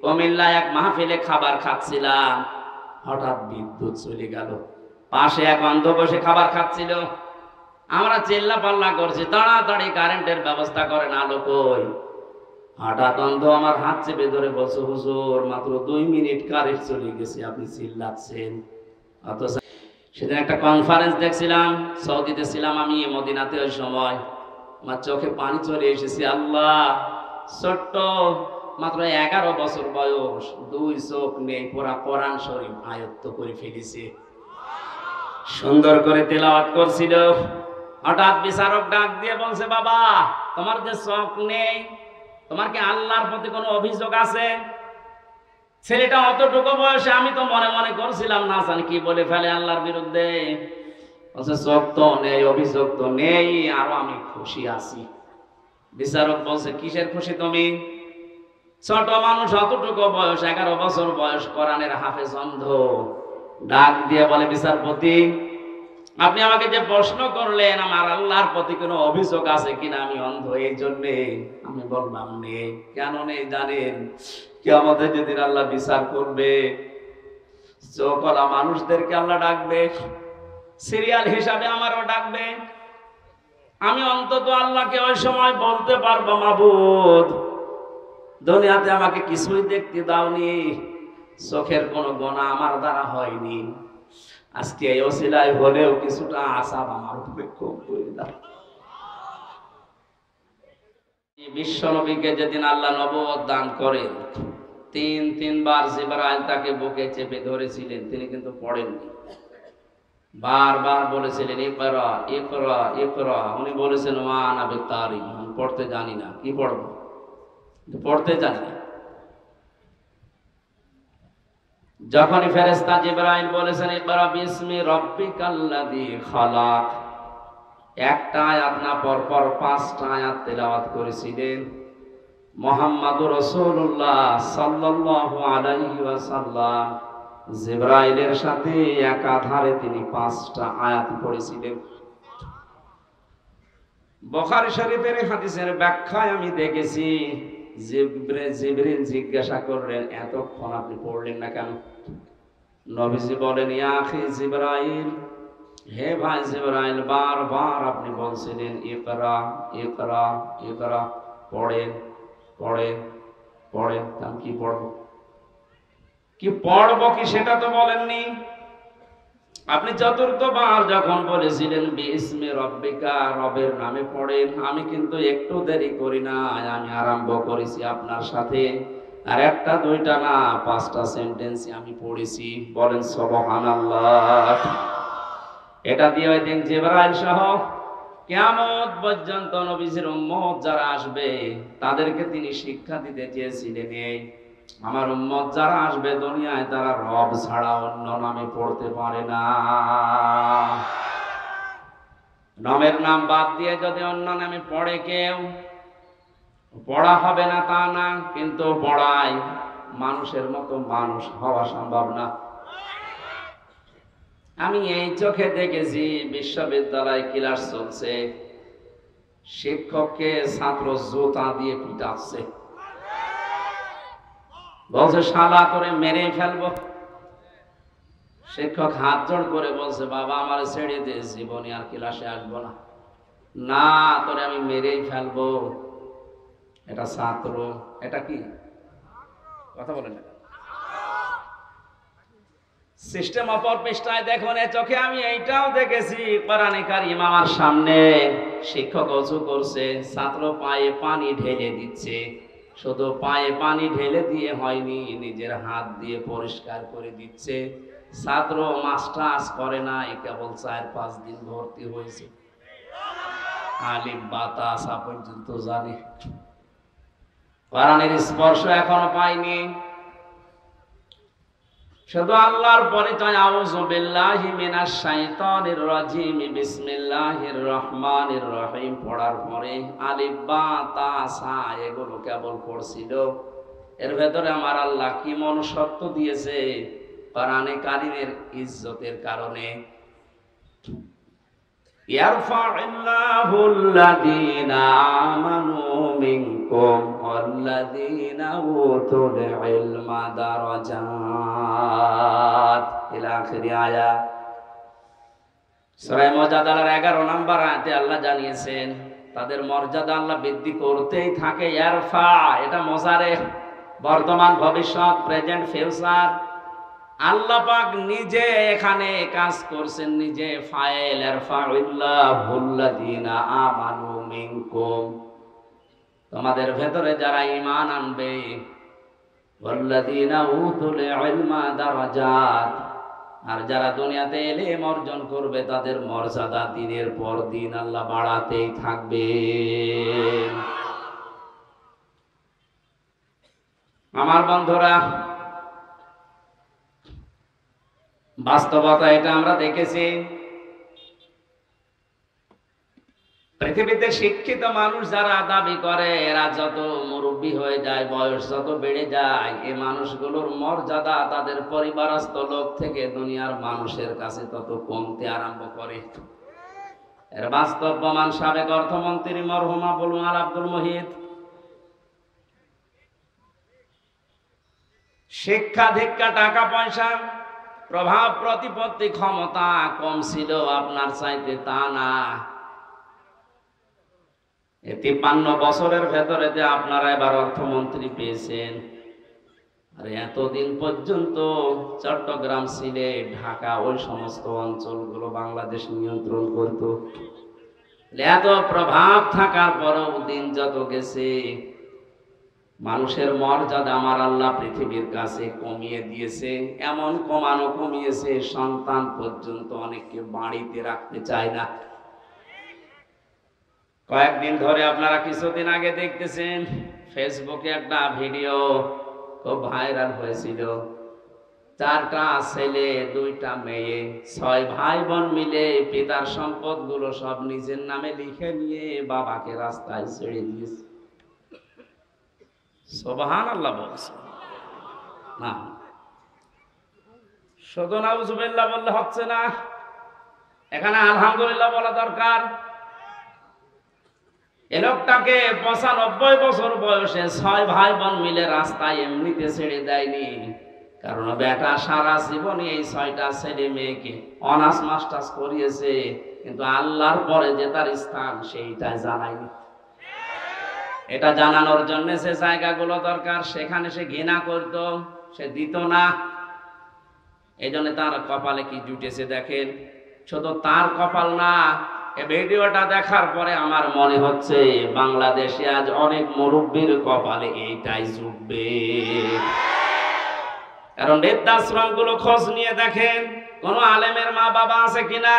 কুমিল্লায় এক মাহফিলে খাবার খাচ্ছিলাম, হঠাৎ বিদ্যুৎ চলে গেল। পাশে এক অন্ধ বসে খাবার খাচ্ছিল। আমরা চিল্লা পাল্লা করছি, তাড়াতাড়ি কারেন্টের ব্যবস্থা করেন, আলো কই। হঠাৎ অন্ধ আমার হাত চেপে ধরে বলছে, হুজুর মাত্র 2 মিনিট কারেন্ট চলে গেছে, আপনি চিল্লাচ্ছেন। অথচ সেদিন একটা কনফারেন্স দেখছিলাম, সৌদিতে ছিলাম আমি, মদিনাতে। ওই সময় আমার চোখে পানি চলে এসেছে। আল্লাহ, ছোট্ট মাত্র 11 বছর বয়স, 2 চোখ নেই, পুরা কোরআন শরীফ আয়ত্ত করে ফেলেছে, সুন্দর করে তেলাওয়াত করছিল। হঠাৎ বিচারক ডাক দিয়ে বলছে, বাবা তোমার যে চোখ নেই, তোমার কি আল্লাহর প্রতি কোনো অভিযোগ আছে? ছেলেটা অতটুকু বয়সে, আমি তো মনে মনে করছিলাম না জানি কি বলে ফেলে আল্লাহর বিরুদ্ধে। বলছে চোখ তো নেই, অভিযোগ তো নেই, আরো আমি খুশি আছি। বিচারক বলছে, কিসের খুশি তুমি? ছোট মানুষ, অতটুকু বয়স, 11 বছর বয়স, কোরআনের হাফেজ, অন্ধ। ডাক দিয়ে বলে, বিচারপতি আপনি আমাকে যে প্রশ্ন করলেন আমার আল্লাহর প্রতি কোনো অভিযোগ আছে কিনা, আমি অন্ধ এই জন্যে আমি বললাম নেই। কেন নেই জানেন? কিয়ামতে যেদিন আল্লাহ বিচার করবে, চোখওয়ালা মানুষদেরকে আল্লাহ ডাকবে, সিরিয়াল হিসাবে আমারও ডাকবে। আমি অন্তত আল্লাহকে ওই সময় বলতে পারবো, মাবুদ দুনিয়াতে আমাকে কিছুই দেখতে দাওনি, চোখের কোনো গুনাহ আমার দ্বারা হয়নি, আজকে এই ওসিলায় হলেও কিছুটা আসাব আমার উপরে কম করে দাও। বিশ্ব নবীকে যেদিন আল্লাহ নবুয়ত দান করেন, 3বার জিবরাইল তাকে বুকে চেপে ধরেছিলেন, তিনি কিন্তু পড়েননি। বারবার বলেছিলেন ইকরা ইকরা ইকরা, উনি বলেছেন মা আনা বিতারিক, আমি পড়তে জানি না, কি পড়বো, পড়তে জানি না। যখনই ফেরেশতা জিবরাইল বলেছেন ইকরা বিসমি রাব্বিকাল্লাযী খালাক, একটা আয়াত না, পরপর 5টা আয়াত তেলাওয়াত করেছিলেন। মুহাম্মাদুর রাসূলুল্লাহ সাল্লাল্লাহু আলাইহি ওয়াসাল্লাম জিবরাইলের সাথে একাধারে তিনি 5টা আয়াত পড়েছিলেন। বুখারী শরীফের হাদিসের ব্যাখ্যায় আমি দেখেছি, জিবরিল জিজ্ঞাসা করলেন, এতক্ষণ আপনি পড়লেন না কেন? নবীজি বলেন, ইয়া আখি জিবরাইল, হে ভাই জিবরাইল, বারবার আপনি বলছিলেন ইকরা ইকরা ইকরা, পড়েন পড়েন পড়েন। আমি কি পড়বো, কি পড়বো কি সেটা তো বলেননি। আপনি চতুর্থবার যখন বলেছিলেন বিসমি রাব্বিকা, রবের নামে পড়েন, আমি কিন্তু একটু দেরি করি না, আমি আরম্ভ করেছি আপনার সাথে। আর একটা দুইটা না, 5টা সেন্টেন্স আমি পড়েছি। বলেন সুবহানাল্লাহ। এটা দিয়ে ওই দিন জিবরাইল সহ কিয়ামত পর্যন্ত নবীজির উম্মত যারা আসবে তাদেরকে তিনি শিক্ষা দিতে চেয়েছিলেন, এই আমার উম্মত যারা আসবে দুনিয়ায়, তারা রব ছাড়া অন্য নামে পড়তে পারে না। রবের নাম বাদ দিয়ে যদি অন্য নামে পড়ে কেউ, পড়া হবে না তা না, কিন্তু পড়ায় মানুষের মতো মানুষ হওয়া সম্ভব না। আমি এই চোখে দেখেছি, বিশ্ববিদ্যালয়ে ক্লাস চলছে, শিক্ষককে ছাত্র জুতা দিয়ে পিটাচ্ছে, বলছে শালা করে মেরে ফেলবো। শিক্ষক হাত জোড় করে বলছে, বাবা আমার ছেড়ে দে, জীবনে আর ক্লাসে আসবো না। না, তোরে আমি মেরেই ফেলবো। এটা ছাত্র, এটা কি কথা বলে না, সিস্টেম অপর পৃষ্ঠায় দেখুন। এ চোখে আমি এইটাও দেখেছি, কোরআনে কারীম আমার সামনে, শিক্ষক ওযু করছে, ছাত্র পায়ে পানি ঢেলে দিচ্ছে। শুধু পায়ে পানি ঢেলে দিয়ে হয়নি, নিজের হাত দিয়ে পরিষ্কার করে দিচ্ছে। ছাত্র মাস্টার্স করে না, কেবল 4-5 দিন ভর্তি হয়েছে, আলিফ বা তা সা পর্যন্ত জানে, কোরআনের স্পর্শ এখনো পাইনি। শুধু আল্লাহর পরিচয়, আউযু বিল্লাহি মিনাশ শাইতানির রাজিম, বিসমিল্লাহির রহমানির রহিম পড়ার পরে আলিফ বা তা সা এগুলো কেবল পড়ছিল। এর ভেতরে আমার আল্লাহ কি মনুষ্যত্ব দিয়েছে, কোরআনে কারীমের ইজ্জতের কারণে। ইয়ারফা'ুল্লাযীনা আমানু মিনকুম ওয়াল্লাযীনা উতুল ইলমা দারাজাত ইলা আখিরি আয়াত। সূরা মুজাদালার 11 নম্বর আয়াতে আল্লাহ জানিয়েছেন তাদের মর্যাদা আল্লাহ বৃদ্ধি করতেই থাকে। ইয়ারফা এটা মুজারে, বর্তমান ভবিষ্যৎ, প্রেজেন্ট ফিউচার। আল্লাহ পাক নিজে এখানে কাজ করছেন, নিজে ফাইল। ইয়ারফা'ুল্লাযীনা আমানু মিনকুম, তোমাদের ভেতরে যারা ঈমান আনবে, ওয়াল্লাযীনা উতুল ইলমা দারাজাত, আর যারা দুনিয়াতে ইলম অর্জন করবে তাদের মর্যাদা দিনের পর দিন আল্লাহ বাড়াতেই থাকবে। আমার বন্ধুরা, বাস্তবতা এটা আমরা দেখেছি। পৃথিবীতে শিক্ষিত মানুষ যারা দাবি করে এরা যত মুরব্বী হয়ে যায়, বয়স যত বেড়ে যায়, এই মানুষগুলোর মর্যাদা তাদের পরিবারস্থ লোক থেকে দুনিয়ার মানুষের কাছে তত কমতে আরম্ভ করে। এর বাস্তব প্রমাণ সাবেক অর্থমন্ত্রী মরহুম আবুল মাল আব্দুল মুহিত। শিক্ষা দীক্ষা, টাকা পয়সা, প্রভাব প্রতিপত্তি, ক্ষমতা কম ছিল আপনার চাইতে, তা না। 53 বছরের ভেতরে যে আপনারা এবার অর্থমন্ত্রী পেয়েছেন, আর এতদিন পর্যন্ত চট্টগ্রাম, সিলেট, ঢাকা ওই সমস্ত অঞ্চলগুলো বাংলাদেশ নিয়ন্ত্রণ করত। এত প্রভাব থাকার পরেও দিন যত গেছে মানুষের মর্যাদা আমার আল্লাহ পৃথিবীর কাছে কমিয়ে দিয়েছে। এমন কমিয়েছে সন্তান পর্যন্ত অনেককে বাড়িতে রাখতে চায় না। কয়েকদিন ধরে আপনারা কিছুদিন আগে দেখতেছেন ফেসবুকে একটা ভিডিও খুব ভাইরাল হয়েছিল। 4টা ছেলে 2টা মেয়ে, 6 ভাই বোন মিলে পিতার সম্পদগুলো সব নিজের নামে লিখে নিয়ে বাবাকে রাস্তায় ছেড়ে দিয়েছে। সুবহানাল্লাহ বলছে না, শুধু নাউজুবিল্লাহ বললে হচ্ছে না, এখানে আলহামদুলিল্লাহ বলা দরকার। এ লোকটাকে 95 বছর বয়সে 6 ভাই বোন মিলে রাস্তায় এমনিতে ছেড়ে দেয়নি, কারণ বেটা সারা জীবনে এই 6টা ছেলে মেয়েকে অনার্স মাস্টার্স করিয়েছে, কিন্তু আল্লাহর পরে যে তার স্থান সেইটাই জানায়নি। এটা জানানোর জন্য সে জায়গাগুলো দরকার, সেখানে সে ঘৃণা করত, সে দিত না। এই জন্য তার কপালে কি জুটেছে দেখেন। শুধু তার কপাল না, এই ভিডিওটা দেখার পরে আমার মনে হচ্ছে বাংলাদেশে আজ অনেক মুরব্বীর কপালে এইটাই জুটবে। কারণ বৃদ্ধাশ্রম গুলো খোঁজ নিয়ে দেখেন কোন আলেমের মা বাবা আছে কিনা।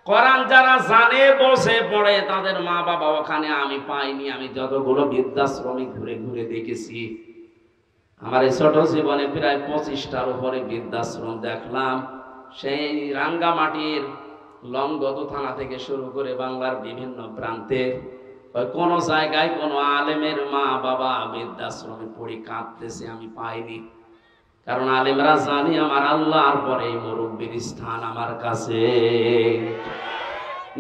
কোরআন যারা জানে বসে পড়ে তাদের মা বাবা ওখানে আমি পাইনি। আমি যতগুলো বৃদ্ধাশ্রমে ঘুরে ঘুরে দেখেছি, আমার এই ছোট জীবনে প্রায় 25টার উপরে বৃদ্ধাশ্রম দেখলাম। সেই রাঙ্গামাটির লংগত থানা থেকে শুরু করে বাংলার বিভিন্ন প্রান্তে কোন জায়গায় কোন আলেমের মা বাবা বৃদ্ধাশ্রমে পড়ে কাঁদতেছে আমি পাইনি। কারণ আলেমরা জানি আমার আল্লাহর পরে এই মুরব্বীর স্থান আমার কাছে।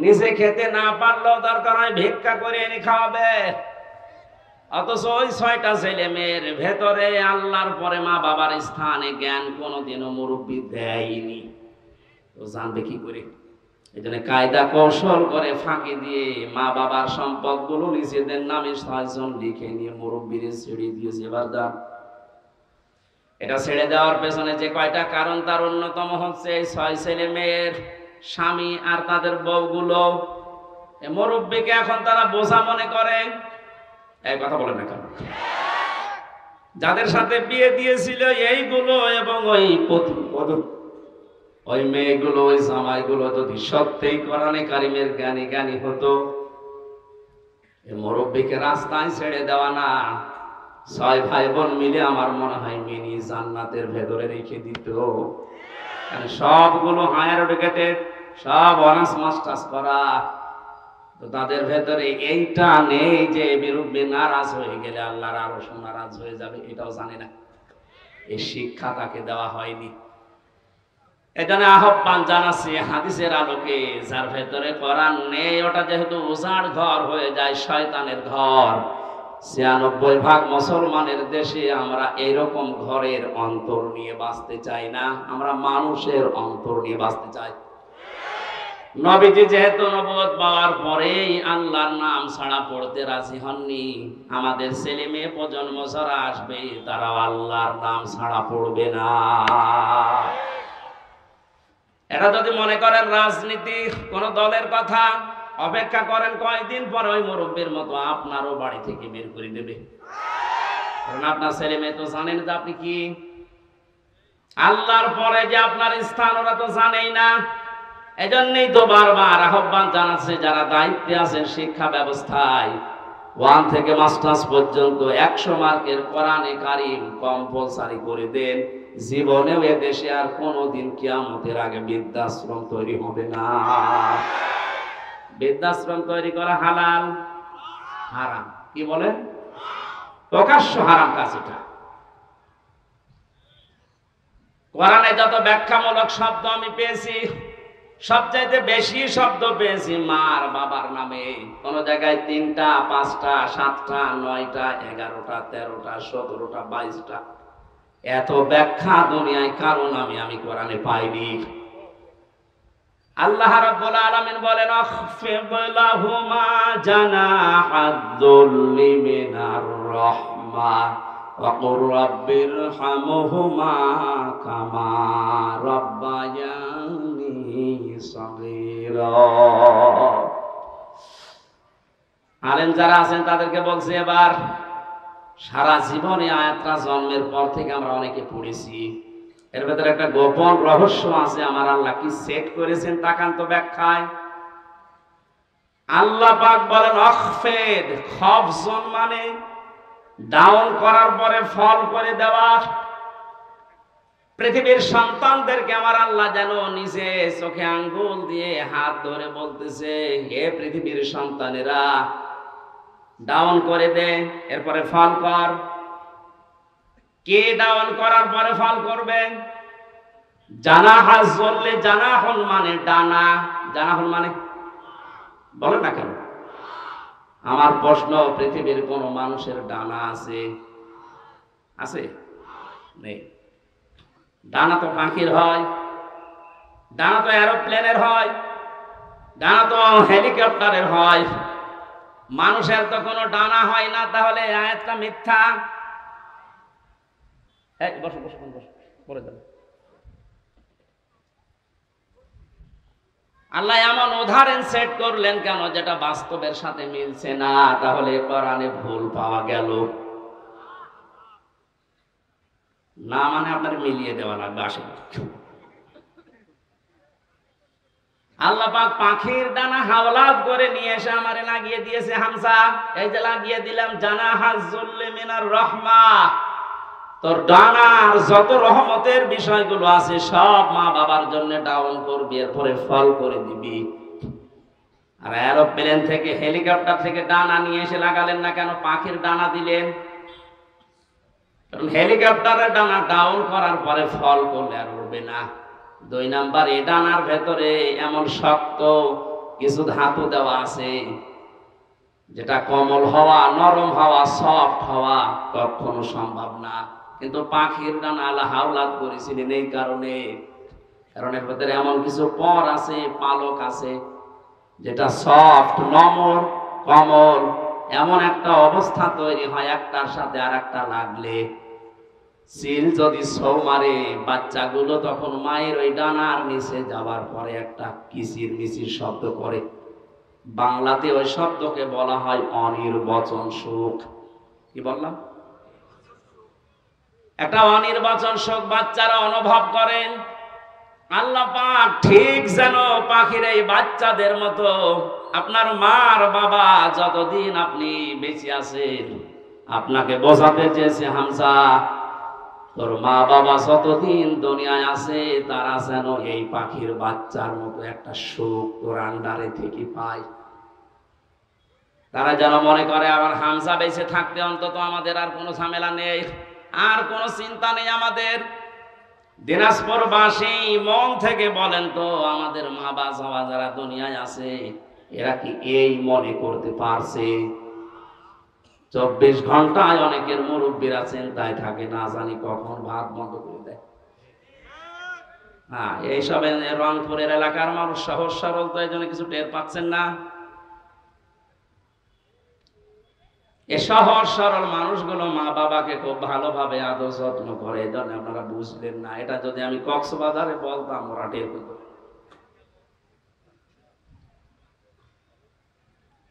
নিজে খেতে না পারলেও দরকার হয় ভিক্ষা করে এনে খাওয়াবে, অথচ ওই 6টা ছেলে মেয়ের ভেতরে আল্লাহর পরে মা বাবার স্থানে জ্ঞান কোনোদিনও মুরব্বী দেয়নি। তো জানবে কি করে? এই জন্য কায়দা কৌশল করে ফাঁকি দিয়ে মা বাবার সম্পদ গুলো নিজেদের নামে 6 জন লিখে নিয়ে মুরব্বীর ছেড়ে দিয়েছে। এবার দাম এটা ছেড়ে দেওয়ার পেছনে যে কয়টা কারণ, তার অন্যতম হচ্ছে এই 6 ছেলে মেয়ের স্বামী আর তাদের বউগুলো মুরব্বীকে এখন তারা বোঝা মনে করে। এই কথা বলে না কেন? যাদের সাথে বিয়ে দিয়েছিল এইগুলো এবং ওই মেয়েগুলো, ওই জামাইগুলো যদি সত্যিই কোরআনে কারিমের জ্ঞানী হতো, এই মুরব্বীকে রাস্তায় ছেড়ে দেওয়া না, 6 ভাই বোন মিলে আমার মনে হয় মিনি জান্নাতের ভেতরে রেখে দিত। সবগুলো হায়ার এডুকেটেড, সব অনার্স মাস্টার্স করা, তো তাদের ভেতরে এইটা নেই যে মুরব্বী নারাজ হয়ে গেলে আল্লাহর আরশ নারাজ হয়ে যাবে, এটাও জানে না। এই শিক্ষা তাকে দেওয়া হয়নি। এখানে আহ্বান জানাচ্ছি হাদিসের আলোকে, যার ভেতরে কোরআন নেই ওটা যেহেতু উজাড় ঘর হয়ে যায়, শয়তানের ঘর। ৯৬% মুসলমানের দেশে আমরা এরকম ঘরের অন্তর নিয়ে বাঁচতে চাই না, আমরা মানুষের অন্তর নিয়ে বাঁচতে চাই। নবীজি যেহেতু নবুয়ত পাওয়ার পরেই আল্লাহর নাম ছাড়া পড়তে রাজি হননি, আমাদের ছেলে মেয়ে প্রজন্ম যারা আসবে তারাও আল্লাহর নাম ছাড়া পড়বে না। এটা যদি মনে করেন রাজনীতি কোন দলের কথা, অপেক্ষা করেন কয়েকদিন পর ওই মুরব্বীর মতো আপনারও বাড়ি থেকে বের করে দেবে। কারণ আপনার ছেলে মেয়ে তো জানেন যে আপনি কি, আল্লাহর পরে যে আপনার স্থান ওরা তো জানেই না। এজন্যই তো বারবার আহ্বান জানাচ্ছে যারা দায়িত্বে আছেন শিক্ষা ব্যবস্থায়, 1 থেকে মাস্টার্স পর্যন্ত 100 মার্কের কোরআনে কারীম কম্পালসারি করে দেন। জীবনেও এদেশে আর কোনোদিন কিয়ামতের আগে বৃদ্ধাশ্রম তৈরি হবে না। বৃদ্ধাশ্রম তৈরি করা হালাল? হারাম। কি বলেন? প্রকাশ্য হারাম কাজ এটা। কোরআনে যত ব্যাখ্যামূলক শব্দ আমি পেয়েছি, সবচাইতে বেশি শব্দ পেয়েছি মার বাবার নামে। কোন জায়গায় 3টা, 5টা, 7টা, 9টা, 11টা, 13টা, 17টা, 22টা। এত ব্যাখ্যা দুনিয়ায় কারণ আমি কোরআনে পাইনি। আল্লাহ রাব্বুল আলামিন বলেন আখফিদ লাহুমা জানাহাদ-যুল্লি মিনার রাহমা ওয়া কুর রাব্বিরহামহুমা কামা রাব্বায়ানি সাগীরা। আলেম যারা আছেন তাদেরকে বলছি, এবার সারা জীবনে আয়াতটা জন্মের পর থেকে আমরা অনেকে পড়েছি, এর ভেতরে একটা গোপন রহস্য আছে। আমার আল্লাহ কি সেট করেছেন তাকান তো ব্যাখ্যায়। আল্লাহ পাক বলেন আখফিদ, খফজন মানে ডাউন করার পরে ফল করে দেওয়া। পৃথিবীর সন্তানদেরকে আমার আল্লাহ যেন নিজে চোখে আঙ্গুল দিয়ে হাত ধরে বলতেছে, হে পৃথিবীর সন্তানেরা ডাউন করে দে, এরপরে ফল কর। কে ডাউন করার পরে ফল করবে? জানাহাজ বললে, জানাহন মানে ডানা, জানাহন মানে বলে না কেন? আমার প্রশ্ন, পৃথিবীর কোন মানুষের ডানা আছে? আছে? নেই। ডানা তো পাখির হয়, ডানা তো এরোপ্লেনের হয়, ডানা তো হেলিকপ্টারের হয়, মানুষের তো কোনো ডানা হয় না। তাহলে আয়াতটা মিথ্যা। বসো বসো বসো, পরে যাবে। আল্লাহ এমন উদাহরণ সেট করলেন কেন যেটা বাস্তবের সাথে মিলছে না? তাহলে কোরআনে ভুল পাওয়া গেল না, মানে আপনার মিলিয়ে দেওয়া লাগবে। আসে আল্লাহ পাক পাখির ডানা হাওলাত করে নিয়ে এসে আমারে লাগিয়ে দিয়েছে হামজা। এই যে লাগিয়ে দিলাম জানাহাজ-যুল্লি মিনার রাহমা। তোর ডানার যত রহমতের বিষয়গুলো আছে সব মা বাবার জন্য ডাউন করবি, এরপরে ফল করে দিবি। আর এরোপ্লেন থেকে, হেলিকপ্টার থেকে ডানা নিয়ে এসে লাগালেন না কেন? পাখির ডানা দিলেন। কারণ হেলিকপ্টারের ডানা ডাউন করার পরে ফল করলে আর উড়বে না। 2 নাম্বার, এই ডানার ভেতরে এমন শক্ত কিছু ধাতু দেওয়া আছে যেটা কোমল হওয়া, নরম হওয়া, সফট হওয়া কখনো সম্ভব না। কিন্তু পাখির ডানা আল্লাহ হাওলাত করেছিলেন এই কারণে, কারণ এর ভেতরে এমন কিছু পর আছে, পালক আছে যেটা সফট, নমর, কোমল। এমন একটা অবস্থা তৈরি হয় একটার সাথে আর একটা লাগলে, সিল যদি ছৌ মারে বাচ্চাগুলো, তখন মায়ের ওই ডানার নিচে যাওয়ার পরে একটা কিচির মিচির শব্দ করে। বাংলাতে ওই শব্দকে বলা হয় অনির্বচন সুখ। কি বললাম? একটা অনির্বচন সুখ বাচ্চারা অনুভব করেন। আল্লাহ পাক ঠিক যেন পাখির এই বাচ্চাদের মতো আপনার মার বাবা যতদিন আপনি বেঁচে আছেন আপনাকে বোঝাতে চেয়েছে, হামজা তোর মা বাবা যতদিন দুনিয়ায় আছে তারা যেন এই পাখির বাচ্চার মতো একটা সুখ তোর আন্ডারে থেকে পায়। তারা যেন মনে করে আবার হামজা বেঁচে থাকতে অন্তত আমাদের আর কোনো ঝামেলা নেই, আর কোনো চিন্তা নেই আমাদের। দিনাজপুরবাসী মন থেকে বলেন তো, আমাদের মা বাবা যারা দুনিয়ায় আছে এরা কি এই মনে করতে পারছে 24 ঘন্টায় অনেকের মুরব্বীরা চিন্তায় থাকে, না জানি কখন ভাত বন্ধ করে দেয়। হ্যাঁ, এইসব রংপুরের এলাকার মানুষ সহজ সরল, তো এই জন্য কিছু টের পাচ্ছেন না। এই সহজ সরল মানুষগুলো মা বাবাকে খুব ভালোভাবে আদর যত্ন করে, এই জন্য আপনারা বুঝলেন না। এটা যদি আমি কক্সবাজারে বলতাম ওরা টের পেত।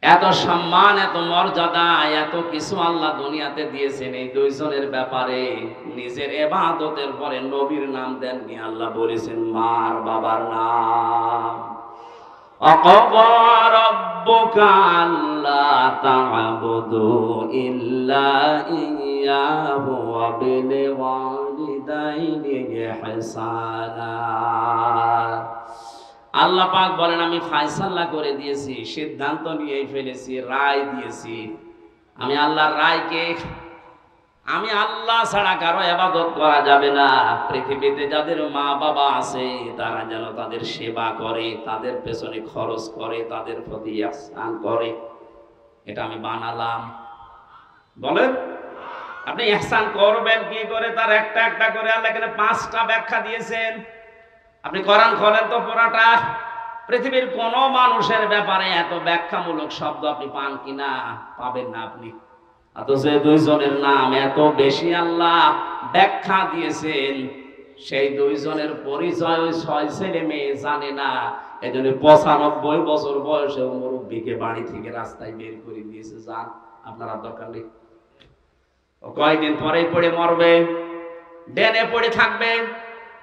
এত সম্মান, এত মর্যাদা, এত কিছু আল্লাহ দুনিয়াতে দিয়েছেন এই দুইজনের ব্যাপারে। নিজের ইবাদতের পরে নবীর নাম দেননি, আল্লাহ বলেছেন মার বাবার নাম। وَقَضَى رَبُّكَ أَلَّا تَعْبُدُوا إِلَّا إِيَّاهُ وَبِالْوَالِدَيْنِ إِحْسَانًا। আল্লাহ পাক বলেন আমি ফয়সালা করে দিয়েছি, সিদ্ধান্ত নিয়ে ফেলেছি, রায় দিয়েছি। আমি আল্লাহর রায়কে, আমি আল্লাহ ছাড়া কারো ইবাদত করা যাবে না। পৃথিবীতে যাদের মা বাবা আছে তারা যেন তাদের সেবা করে, তাদের পেছনে খরচ করে, তাদের প্রতি ইহসান করে। এটা আমি বানালাম। বলেন আপনি ইহসান করবেন কি করে? তার একটা একটা করে আল্লাহ এখানে 5টা ব্যাখ্যা দিয়েছেন। আপনি কোরআন খোলেন তো পুরাটা, পৃথিবীর কোন মানুষের ব্যাপারে এত ব্যাখ্যামূলক শব্দ আপনি পান কিনা? পাবেন না আপনি। অথচ দুইজনের নাম এত বেশি আল্লাহ ব্যাখ্যা দিয়েছেন, সেই দুইজনের পরিচয় ওই 6 ছেলে মেয়ে জানে না। এই জন্য 95 বছর বয়সে মুরব্বীকে বাড়ি থেকে রাস্তায় বের করে দিয়েছে, যান আপনারা দরকার নেই। ও কয়েকদিন পরেই পড়ে মরবে, ডেনে পড়ে থাকবে,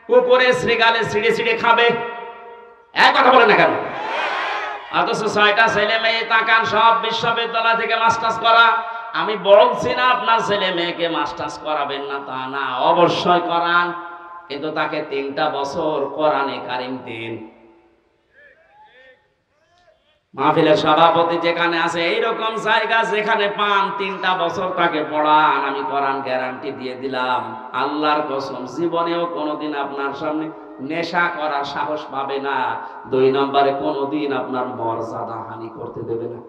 কুকুরে শ্রীগালে ছিঁড়ে ছিঁড়ে খাবে। এক কথা বলে না কেন? অথচ 6টা ছেলে মেয়ে তাকান, সব বিশ্ববিদ্যালয় থেকে মাস্টার্স করা। আমি বলছি না আপনার ছেলে মেয়েকে মাস্টার্স করাবেন না, তা না, অবশ্যই করান, কিন্তু তাকে 3টা বছর কোরআনে কারিম দিন। মাহফিলের সভাপতি যেখানে আছে, এইরকম জায়গা যেখানে পান 3টা বছর তাকে পড়ান। আমি কোরআন গ্যারান্টি দিয়ে দিলাম, আল্লাহর কসম জীবনেও কোনোদিন আপনার সামনে নেশা করার সাহস পাবে না। 2 নম্বরে কোনোদিন আপনার মর্যাদা হানি করতে দেবে না।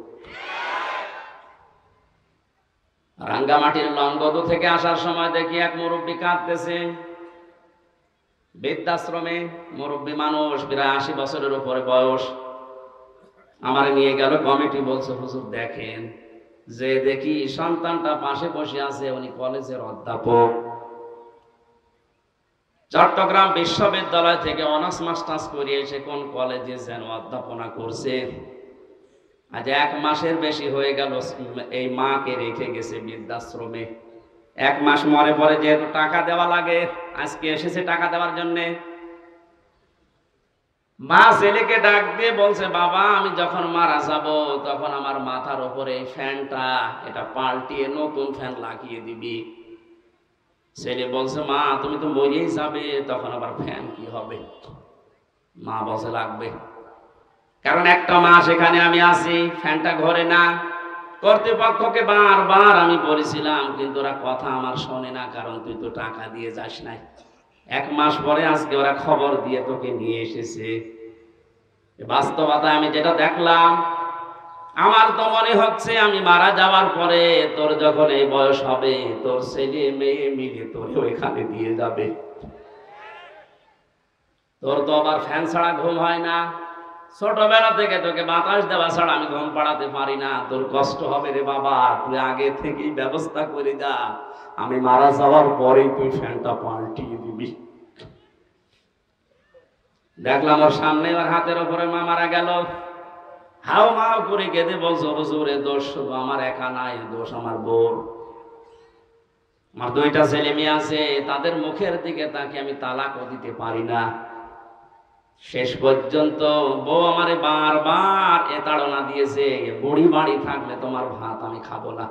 রাঙ্গামাটির লংগদু থেকে আসার সময় দেখি এক মুরব্বী কাঁদতেছে, বৃদ্ধাশ্রমে মুরব্বী মানুষ, প্রায় 80 বছরের উপরে বয়স। আমার নিয়ে গেল কমিটি, বলছে হুজুর দেখেন, যে দেখি সন্তানটা পাশে বসে আছে, উনি কলেজের অধ্যাপক, চট্টগ্রাম বিশ্ববিদ্যালয় থেকে অনার্স মাস্টার্স করে এসে কোন কলেজে যেন অধ্যাপনা করছে। আজ 1 মাসের বেশি হয়ে গেল এই মাকে রেখে গেছে বৃদ্ধাশ্রমে। 1 মাস মরে পরে যেহেতু টাকা দেওয়া লাগে, আজকে এসেছে টাকা দেওয়ার জন্যে। মা ছেলেকে ডাক দিয়ে বলছে, বাবা আমি যখন মারা যাব তখন আমার মাথার উপরে এই ফ্যানটা এটা পাল্টিয়ে নতুন ফ্যান লাগিয়ে দিবি। ছেলে বলছে, মা তুমি তো মরেই যাবে, তখন আবার ফ্যান কি হবে? মা বলছে লাগবে, কারণ 1টা মাস এখানে আমি আছি, ফ্যানটা ঘরে না। কর্তৃপক্ষকে বারবার আমি বলেছিলাম, কিন্তু ওরা কথা আমার শোনে না, কারণ তুই তো টাকা দিয়ে যাস নাই। 1 মাস পরে আজকে ওরা খবর দিয়ে তোকে নিয়ে এসেছে। বাস্তবতা আমি যেটা দেখলাম, আমার তো মনে হচ্ছে আমি মারা যাওয়ার পরে তোর যখন এই বয়স হবে, তোর ছেলে মেয়ে মিলে তোর ওইখানে দিয়ে যাবে। তোর তো আবার ফ্যান ছাড়া ঘুম হয় না, ছোটবেলা থেকে তোকে বাতাস দেওয়া ছাড়া আমি ঘুম পাড়াতে পারি না। তোর কষ্ট হবে রে বাবা, তুই আগে থেকেই ব্যবস্থা করে যা, আমি মারা যাওয়ার পরেই তুই ফ্যানটা পাল্টিয়ে দিবি। দেখলাম ওর সামনে ওর হাতের উপরে মা মারা গেল, হাও মাও করে কেঁদে বলছো, হুজুর এ দোষ শুধু আমার একা নাই, দোষ আমার বউর। আমার 2টা ছেলে মেয়ে আছে, তাদের মুখের দিকে তাকে আমি তালাকও দিতে পারি না। শেষ পর্যন্ত বউ আমারে বারবার এ তাড়না দিয়েছে, বুড়ি বাড়ি থাকলে তোমার ভাত আমি খাবো না।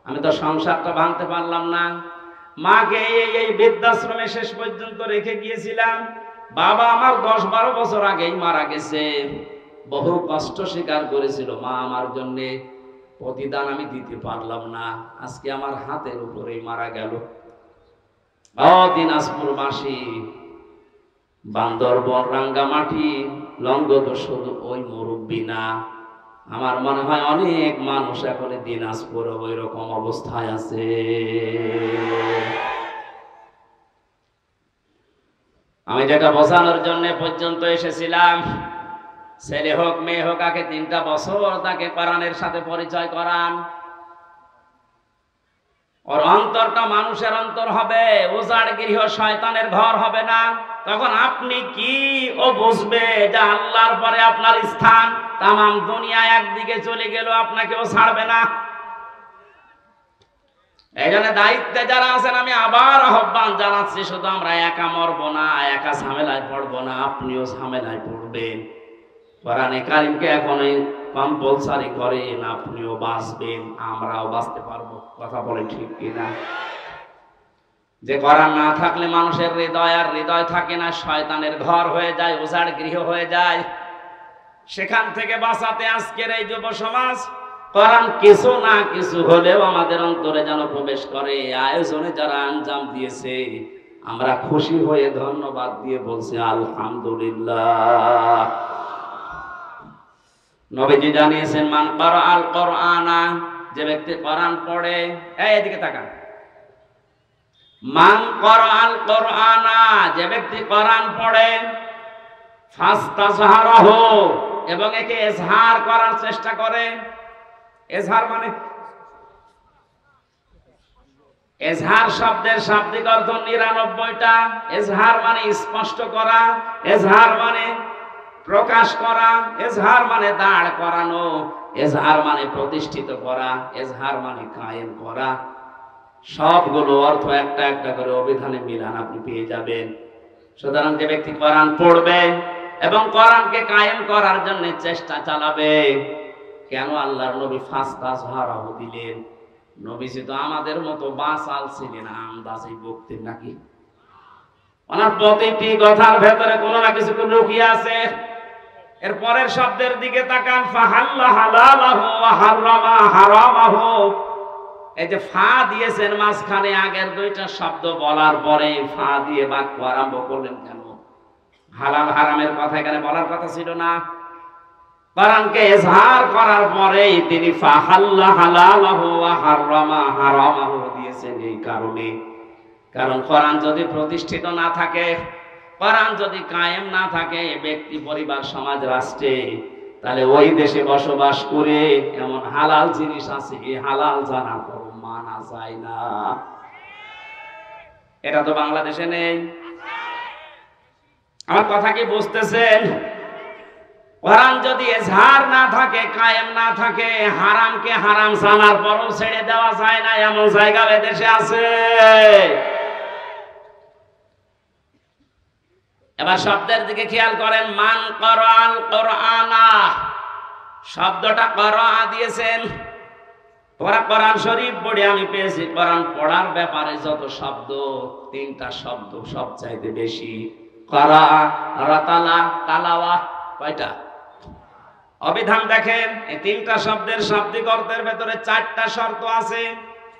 আমি তো সংসারটা ভাঙতে পারলাম না। মাকে এই বৃদ্ধাশ্রমে শেষ পর্যন্ত রেখে গিয়েছিলাম। বাবা আমার 10-12 বছর আগেই মারা গেছে, বহু কষ্ট স্বীকার করেছিল মা আমার জন্যে, প্রতিদান আমি দিতে পারলাম না। আজকে আমার হাতের উপরেই মারা গেল। দিনাজপুরবাসী বান্দরবন, রাঙ্গামাটি, লঙ্গদ শুধু ওই মুরব্বী না, আমার মনে হয় অনেক মানুষ এখন দিনাজপুর ওই রকম অবস্থায় আছে। আমি যেটা বোঝানোর জন্য পর্যন্ত এসেছিলাম, ছেলে হোক মেয়ে হোক, আগে 3টা বছর তাকে কোরআনের সাথে পরিচয় করান। ওর অন্তরটা মানুষের অন্তর হবে, উজাড় গৃহ শয়তানের ঘর হবে না। তখন আপনি কি ও বুঝবে যে আল্লাহর পরে আপনার স্থান, তামাম দুনিয়া একদিকে চলে গেল, আপনাকে ও ছাড়বে না। এই জন্য দায়িত্বে যারা আছেন আমি আবার আহ্বান জানাচ্ছি, শুধু আমরা একা মরবো না, একা ঝামেলায় পড়বো না, আপনিও ঝামেলায় পড়বেন। কোরআনে কারিমকে এখনই কম্পালসারি করেন, আপনিও বাঁচবেন, আমরাও বাঁচতে পারবো। কথা বলে ঠিক কিনা? যে কোরআন না থাকলে মানুষের হৃদয় আর হৃদয় থাকে না, শয়তানের ঘর হয়ে যায়, উজাড় গৃহ হয়ে যায়। সেখান থেকে বাঁচাতে আজকের এই যুব সমাজ কোরআন কিছু না কিছু হলেও আমাদের অন্তরে যেন প্রবেশ করে। আয়োজনে যারা আঞ্জাম দিয়েছে আমরা খুশি হয়ে ধন্যবাদ দিয়ে বলছি আলহামদুলিল্লাহ। নবীজি জানিয়েছেন, মান ক্বারাআল কুরআনা, যে ব্যক্তি কোরআন পড়ে, এদিকে তাকান, মান ক্বারাআল কুরআনা, যে ব্যক্তি কোরআন পড়ে, ফাস্তাজহারাহু, এবং একে ইজহার করার চেষ্টা করে। ইজহার মানে, এজহার শব্দের শাব্দিক অর্থ 99টা। এজহার মানে স্পষ্ট করা, এজহার মানে প্রকাশ করা, এজহার মানে দাঁড় করানো, এজহার মানে প্রতিষ্ঠিত করা, এজহার মানে কায়েম করা। সবগুলো অর্থ একটা একটা করে অভিধানে মিলান, আপনি পেয়ে যাবেন। সুতরাং যে ব্যক্তি কোরআন পড়বে এবং কোরআনকে কায়েম করার জন্য চেষ্টা চালাবে, কেন আল্লাহর নবী ফাস্তাজহারাহু দিলেন? নবীজি তো আমাদের মতো বাসাল ছিলেন, আন্দাজে বকতেন নাকি? ওনার প্রতিটি কথার ভেতরে কোনো না কিছু লুকিয়ে আছে। এর পরের শব্দের দিকে তাকান, ফাহাল্লা হালালাহু ওয়া হারামা হারামাহু। এই যে ফা দিয়েছেন মাঝখানে, আগের 2টা শব্দ বলার পরে ফা দিয়ে বাক্য আরম্ভ করলেন কেন? হালাল হারামের কথা এখানে বলার কথা ছিল না। কোরআনকে ইজহার করার পরেই তিনি ফাহাল্লা হালালাহু ওয়া হারামা হারামাহু দিয়েছেন এই কারণে। কারণ কোরআন যদি প্রতিষ্ঠিত না থাকে, কোরআন যদি কায়েম না থাকে ব্যক্তি, পরিবার, সমাজ, রাষ্ট্রে, তাহলে ওই দেশে বসবাস করে এমন হালাল জিনিস আছে, এই হালাল জানার পর মানা যায় না। এটা তো বাংলাদেশে নেই। আমার কথা কি বুঝতেছেন? কোরআন যদি ইজহার না থাকে, কায়েম না থাকে, হারামকে হারাম জানার পরও ছেড়ে দেওয়া যায় না, এমন জায়গা দেশে আছে। এবার শব্দের দিকে খেয়াল করেন, মান ক্বারাআল কুরআনা, শব্দটা ক্বারা দিয়েছেন। তোরা কোরআন শরীফ পড়ে আমি পেয়েছি, কোরআন পড়ার ব্যাপারে যত শব্দ, 3টা শব্দ সবচাইতে বেশি। ক্বারা, রাতালা, তালাওয়া, কয়টা? অভিধান দেখেন, এই 3টা শব্দের শাব্দিক অর্থের ভেতরে 4টা শর্ত আছে।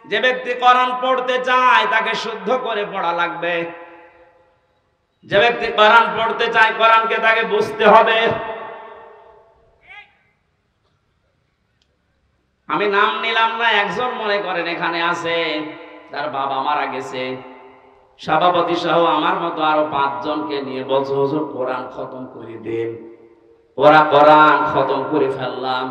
যে ব্যক্তি কোরআন পড়তে চায় তাকে শুদ্ধ করে পড়া লাগবে। যে ব্যক্তি কোরআন পড়তে চায়, কোরআনকে তাকে বুঝতে হবে। আমি নাম নিলাম না, একজন মনে করেন এখানে আছে, তার বাবা মারা গেছে, সভাপতি সহ আমার মতো আরো 5 জনকে নিয়ে বলছে, হুজুর কোরআন খতম করে দেন। ওরা কোরআন খতম করে ফেললাম।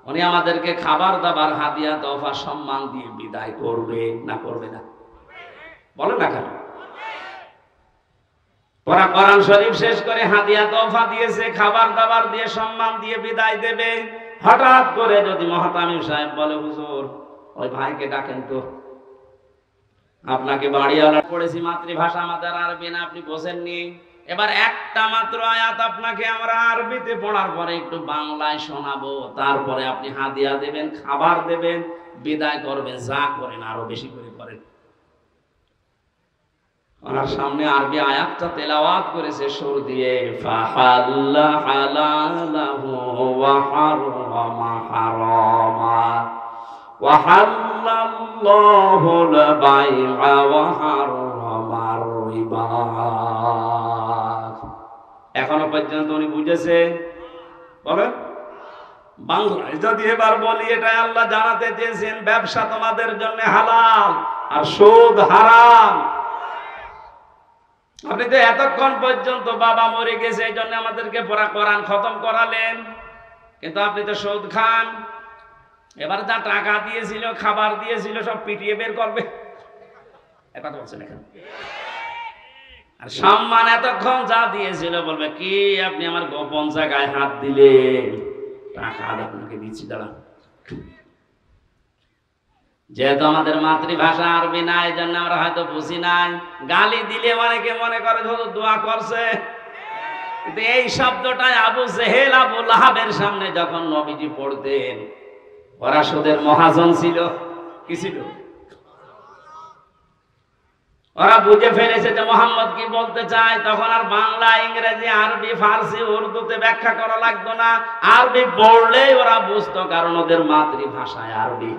উনি আমাদেরকে খাবার দাবার, হাদিয়া, তোহফা, সম্মান দিয়ে বিদায় করবে না করবে না? বলেন না কেন? ওরা কোরআন শরীফ শেষ করে হাদিয়া তোহফা দিয়েছে, খাবার দাবার দিয়ে সম্মান দিয়ে বিদায় দেবে। হঠাৎ করে যদি মহতামিম সাহেব বলে, হুজুর ওই ভাইকে ডাকেন তো, আপনাকে বাড়িওয়ালা পড়েছি, মাতৃভাষা আমাদের আরবি না, আপনি বোঝেননি। এবার একটা মাত্র আয়াত আপনাকে আমরা আরবিতে পড়ার পরে একটু বাংলায় শোনাবো, তারপরে আপনি হাদিয়া দেবেন, খাবার দেবেন, বিদায় করবেন। যা করেন আরো বেশি করে করেন। ওনার সামনে আরবি আয়াতটা তেলাওয়াত করেছে সুর দিয়ে, ফাহাল্লা হালালাহু ওয়া হারামা হারামা ওয়া হাল্লাল্লাহুল বাইআ ওয়া হারামার রিবা। এখনো পর্যন্ত উনি বুঝেছে? বলেন। বাংলায় যদি এবার বলি, এটা আল্লাহ জানাতে চেয়েছেন ব্যবসা তোমাদের জন্য হালাল আর সুদ হারাম। আপনি তো এতক্ষণ পর্যন্ত বাবা মরে গেছে এই জন্য আমাদেরকে পড়া কোরআন খতম করালেন, কিন্তু আপনি তো সুদ খান। এবার যা টাকা দিয়েছিল, খাবার দিয়েছিল, সব পিটিয়ে বের করবে। কথা বলছেন এখানে। আর সম্মান এতক্ষণ যা দিয়েছিল বলবে কি আপনি আমার গোপন জায়গায় হাত দিলেন, টাকা আপনাকে দিচ্ছি দাঁড়ান। যেহেতু আমাদের মাতৃভাষা আরবি না, এই জন্য আমরা হয়তো বুঝি নাই। গালি দিলে অনেকে মনে করে দোয়া করছে, কিন্তু এই শব্দটাই আবু জেহেল আবু লাহাবের সামনে যখন নবীজি পড়তেন, ওরা সুদের মহাজন ছিল। কি ছিল? ওরা বুঝে ফেলেছে যে মোহাম্মদ কি বলতে চায়। তখন আর বাংলা, ইংরেজি, আরবি, ফার্সি, উর্দুতে ব্যাখ্যা করা লাগতো না। আরবি পড়লেই ওরা বুঝতো, কারণ ওদের মাতৃভাষায় আরবি।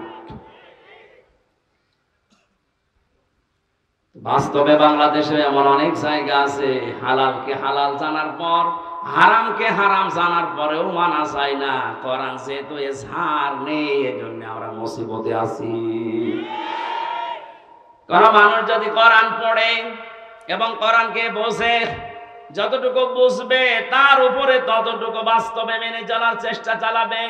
বাস্তবে বাংলাদেশে এমন অনেক জায়গা আছে, হালালকে হালাল জানার পর, হারামকে হারাম জানার পরেও মানা যায় না। কোরআন যেহেতু এজহার নেই, এজন্য আমরা মুসিবতে আছি। কোন মানুষ যদি কোরআন পড়ে এবং কোরআনকে বোঝে, যতটুকু বুঝবে তার উপরে ততটুকু বাস্তবে মেনে চলার চেষ্টা চালাবে।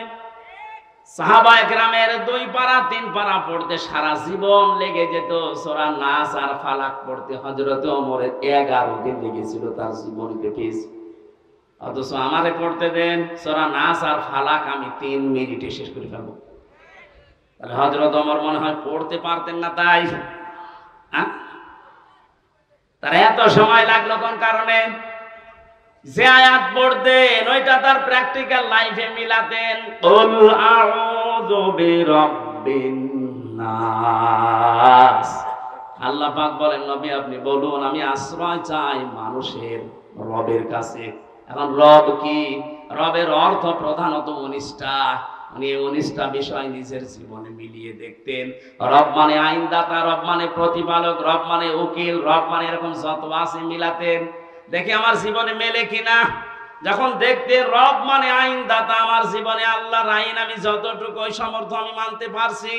সাহাবায়ে কেরামের 2 পারা 3 পারা পড়তে সারা জীবন লেগে যেত। সূরা নাস আর ফালাক পড়তে হযরত ওমরের 11 দিন লেগেছিল তার জীবনীতে পেজ। অথচ আমারে পড়তে দেন সূরা নাস আর ফালাক, আমি 3 মিনিটে শেষ করে ফেলবো। তাহলে হযরত ওমর মনে হয় পড়তে পারতেন না, তাই তার এত সময় লাগলো কোন কারণে? যে আয়াত পড়তেন ওইটা তার প্র্যাকটিক্যাল লাইফে মিলাতেন। কুল আউযু বিরাব্বিন নাস। আল্লাহ পাক বলেন, নবী আপনি বলুন আমি আশ্রয় চাই মানুষের রবের কাছে। এখন রব কি? রবের অর্থ প্রধানত 19টা। উনি 19টা বিষয় নিজের জীবনে মিলিয়ে দেখতেন। রব মানে আইনদাতা, রব মানে প্রতিপালক, রব মানে উকিল, রব মানে এরকম যত আছে মিলাতেন, দেখি আমার জীবনে মেলে কিনা। যখন দেখতে রব মানে আইনদাতা, আমার জীবনে আল্লাহর আইন আমি যতটুকু ওই সমর্থ আমি মানতে পারছি।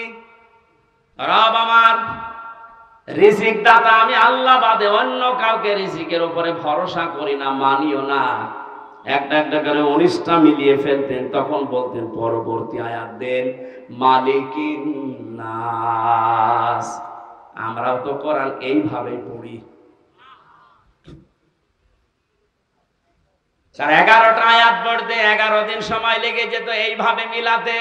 রব আমার রিজিক দাতা, আমি আল্লাহ বাদে অন্য কাউকে রিজিকের উপরে ভরসা করি না, মানিও না। একটা একটা করে 19টা মিলিয়ে ফেলতেন। তখন বলতেন পরবর্তী আয়াত দেন মালিকিন নাস। আমরাও তো কোরআন এইভাবেই পড়ি। 11টা আয়াত পড়তে 11 দিন সময় লেগে যেত এইভাবে মিলাতে।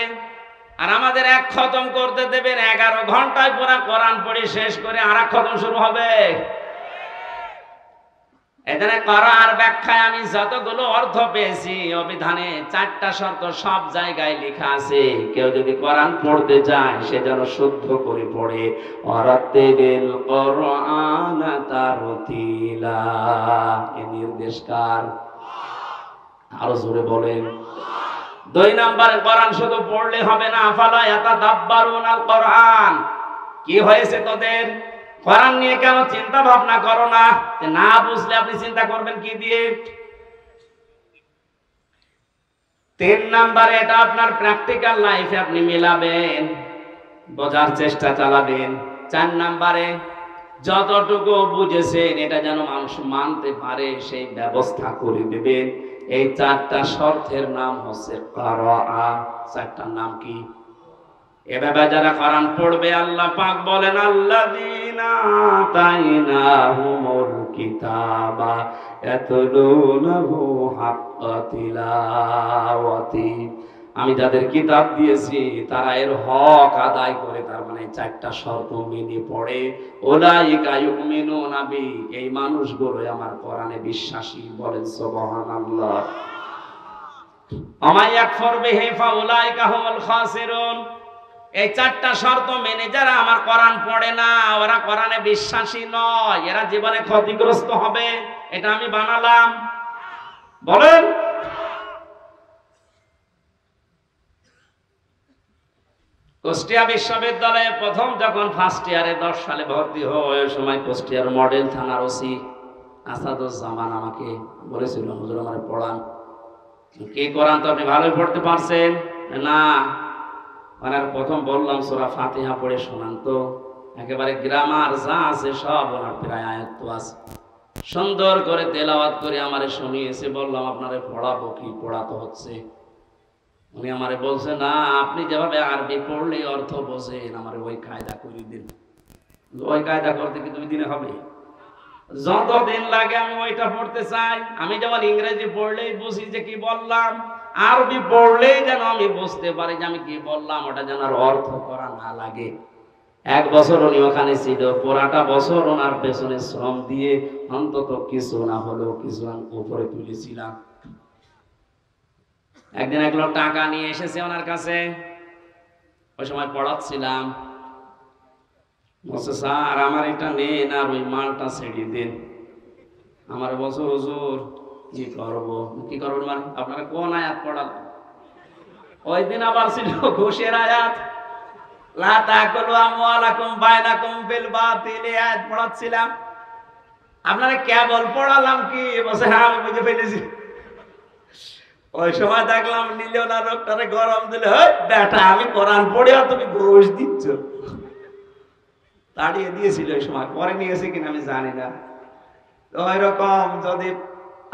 আর আমাদের এক খতম করতে দেবেন 11 ঘন্টায় পুরা কোরআন পড়ে শেষ করে আর এক খতম শুরু হবে। এখানে কোরআন ব্যাখ্যায় আমি যতগুলো অর্থ পেয়েছি, অভিধানে 4টা শর্ত সব জায়গায় লেখা আছে। কেউ যদি কোরআন পড়তে চায় সে যেন শুদ্ধ করে পড়ে। ওয়ারাতিল কোরআন তারতিলা। এই নির্দেশ কার? আরো জোরে বলেন। 2 নম্বরে কোরআন শুধু পড়লে হবে না, আফালা ইয়াতাদাব্বারুনাল কোরআন। কি হয়েছে তোদের? কোরআন নিয়ে কেন চিন্তা ভাবনা করো না? না বুঝলে আপনি চিন্তা করবেন কি দিয়ে? 3 নম্বরে এটা আপনার প্র্যাকটিক্যাল লাইফে আপনি মিলাবেন, বোঝার চেষ্টা চালাবেন। 4 নম্বরে যতটুকু বুঝেছেন এটা যেন মানুষ মানতে পারে সেই ব্যবস্থা করে দেবেন। এই 4টা শর্তের নাম হচ্ছে কোরআন। 4টার নাম কি? এভাবে যারা কোরআন পড়বে আল্লাহ পাক বলেন আল্লাযীনা আতাইনাহুমুল কিতাবা ইয়াতলুনাহু হাক্কা তিলাওয়াতি। আমি যাদের কিতাব দিয়েছি তারা এর হক আদায় করে, তার মানে 4টা শর্ত মেনে পড়ে। উলাইকা ইউমিনুনা বি। এই মানুষগুলো আমার কোরআনে বিশ্বাসী। বলেন সুবহানাল্লাহ। আমা ইয়াকফুর বিহি ফাউলাইকা হুমুল খাসিরুন। এই 4টা শর্ত মেনে যারা আমার কোরআন পড়ে না, ওরা কোরআনে বিশ্বাসী নয়, এরা জীবনে ক্ষতিগ্রস্ত হবে। এটা আমি বানালাম। বলেন। কুষ্টিয়া বিশ্ববিদ্যালয়ে প্রথম যখন ফার্স্ট ইয়ারে 10 সালে ভর্তি হয়, ওই সময় কুষ্টিয়ার মডেল থানার ওসি আসাদুজ্জামান আমাকে বলেছিল, হুজুর আমারে পড়ান। কি কোরআন তো আপনি ভালোই পড়তে পারছেন? না, মানে প্রথম বললাম সূরা ফাতিহা পড়ে শোনান তো। একেবারে গ্রামার যা আছে সব ওনার প্রায় আয়াত আছে, সুন্দর করে তেলাওয়াত করে আমারে শুনিয়েছে। বললাম আপনারে পড়াবো কি? পড়াতে হচ্ছে। উনি আমারে বলছে, না আপনি যেভাবে আরবি পড়লে অর্থ বোঝেন, আমারে ওই কায়দা করে দিন। ওই কায়দা করতে কি 2 দিনে হবে? যতদিন লাগে আমি ওইটা পড়তে চাই। আমি যেমন ইংরেজি পড়লেই বুঝি যে কি বললাম, আরবি পড়লেই যেন আমি বুঝতে পারি যে আমি কি বললাম, ওটা যেন আর অর্থ করা না লাগে। 1 বছর উনি ওখানে ছিল, পুরাটা বছর ওনার পেছনে শ্রম দিয়ে অন্তত কিছু না হলেও কিছু উপরে তুলেছিলাম। একদিন এক লোক টাকা নিয়ে এসেছে ওনার কাছে, ওই সময় পড়াচ্ছিলাম। বলছে, স্যার আমার এটা নেন আর ওই মালটা ছেড়ে দিন। আমার বলছে, হুজুর কি করবো? কি করবেন মানে? আপনারা কোন আয়াত পড়ালেন? ওই দিন আবার ছিল ঘুষের আয়াত, লা তাকুলু আমওয়ালাকুম বাইনাকুম বিল বাতিল, আয়াত পড়াচ্ছিলাম। আপনারা কেবল পড়ালাম কি? বলছে, হ্যাঁ আমি বুঝে ফেলেছি। ওই সময় দেখলাম নিল না, লোকটারে গরম দিলে, বেটা আমি কোরআন পড়ে আর তুমি ঘুষ দিচ্ছ। তাড়িয়ে দিয়েছিল ওই সময়, পরে নিয়েছে কিনা আমি জানি না। তো এরকম যদি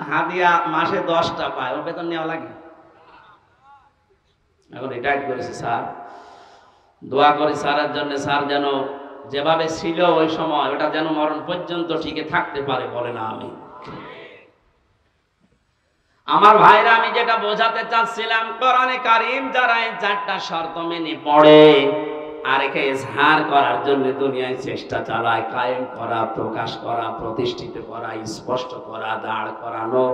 হাদিয়া মাসে 10টা পায়, ও বেতন নেওয়া লাগে। এখন রিটায়ার্ড করেছে স্যার, দোয়া করি স্যারের জন্য, স্যার যেন যেভাবে ছিল ওই সময় ওটা যেন মরণ পর্যন্ত টিকে থাকতে পারে, বলে না আমি। আমার ভাইরা, আমি যেটা বোঝাতে চাচ্ছিলাম, কোরআনে কারীম যারা এই 4টা শর্ত মেনে পড়ে আর একে ইজহার করার জন্য দুনিয়ায় চেষ্টা চালায়, কায়েম করা, প্রকাশ করা, প্রতিষ্ঠিত করা, স্পষ্ট করা, দাঁড় করানো,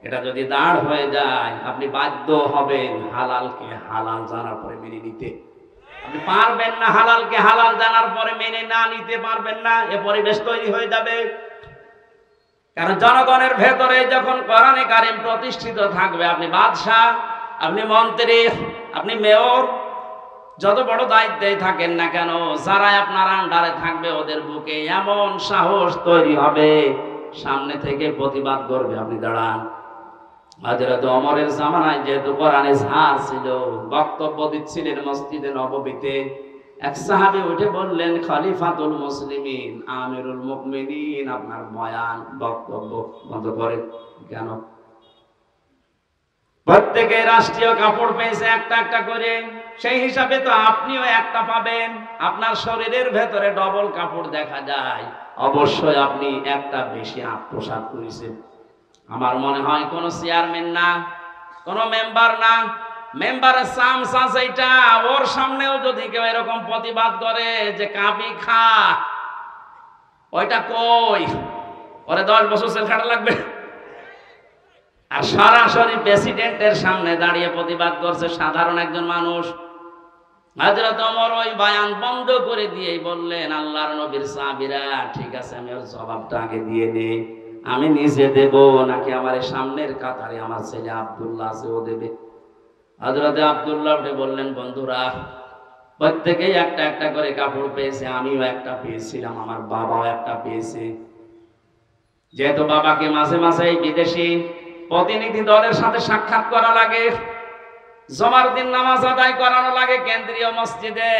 এটা যদি দাঁড় হয়ে যায় আপনি বাধ্য হবেন হালালকে হালাল জানার পরে মেনে নিতে। আপনি পারবেন না হালালকে হালাল জানার পরে মেনে না নিতে পারবেন না, এ পরিবেশ তৈরি হয়ে যাবে। কারণ জনগণের ভেতরে যখন কোরআনে কারীম প্রতিষ্ঠিত থাকবে, আপনি বাদশাহ, আপনি মন্ত্রী, আপনি মেয়র, যত বড় দায়িত্বে থাকেন না কেন, যারা আপনার আন্ডারে থাকবে ওদের বুকে এমন সাহস তৈরি হবে, সামনে থেকে প্রতিবাদ করবে। আপনি দাঁড়ান। হযরত ওমরের জামানায় যেহেতু কোরআনে ঝাড় ছিল, বক্তব্য দিচ্ছিলেন মসজিদে নববীতে, এক সাহাবী উঠে বললেন, খলিফাতুল মুসলিমিন, আমিরুল মুমিনিন, আপনার বয়ান বক্তব্য বন্ধ করেন। কেন? প্রত্যেকে রাষ্ট্রীয় কাপড় পেয়েছে একটা একটা করে, সেই হিসাবে তো আপনিও একটা পাবেন। আপনার শরীরের ভেতরে ডবল কাপড় দেখা যায়, অবশ্যই আপনি একটা বেশি পোশাক করেছেন। আমার মনে হয় কোন চেয়ারম্যান না, কোন মেম্বার না, মেম্বারের চামচা যেটা, ওর সামনেও যদি কেউ এরকম প্রতিবাদ করে যে কাবি খা, ওইটা কই, ওরে 10 বছর জেল খাটা লাগবে। আর সরাসরি প্রেসিডেন্টের সামনে দাঁড়িয়ে প্রতিবাদ করছে সাধারণ একজন মানুষ। হযরত ওমর ওই বয়ান বন্ধ করে দিয়েই বললেন, আল্লাহর নবীর সাহাবীরা, ঠিক আছে আমি ওর জবাবটা আগে দিয়ে নেই, আমি নিজে দেব নাকি আমার সামনের কাতারে আমার ছেলে আব্দুল্লাহ আছে ও দেবে? হযরত আব্দুল্লাহ উঠে বললেন, বন্ধুরা প্রত্যেকেই একটা একটা করে কাপড় পেয়েছে, আমিও একটা পেয়েছিলাম, আমার বাবাও একটা পেয়েছে। যেহেতু বাবাকে মাঝে মাঝে বিদেশি প্রতিনিধি দলের সাথে সাক্ষাৎ করা লাগে, জুমার দিন নামাজ আদায় করানো লাগে কেন্দ্রীয় মসজিদে,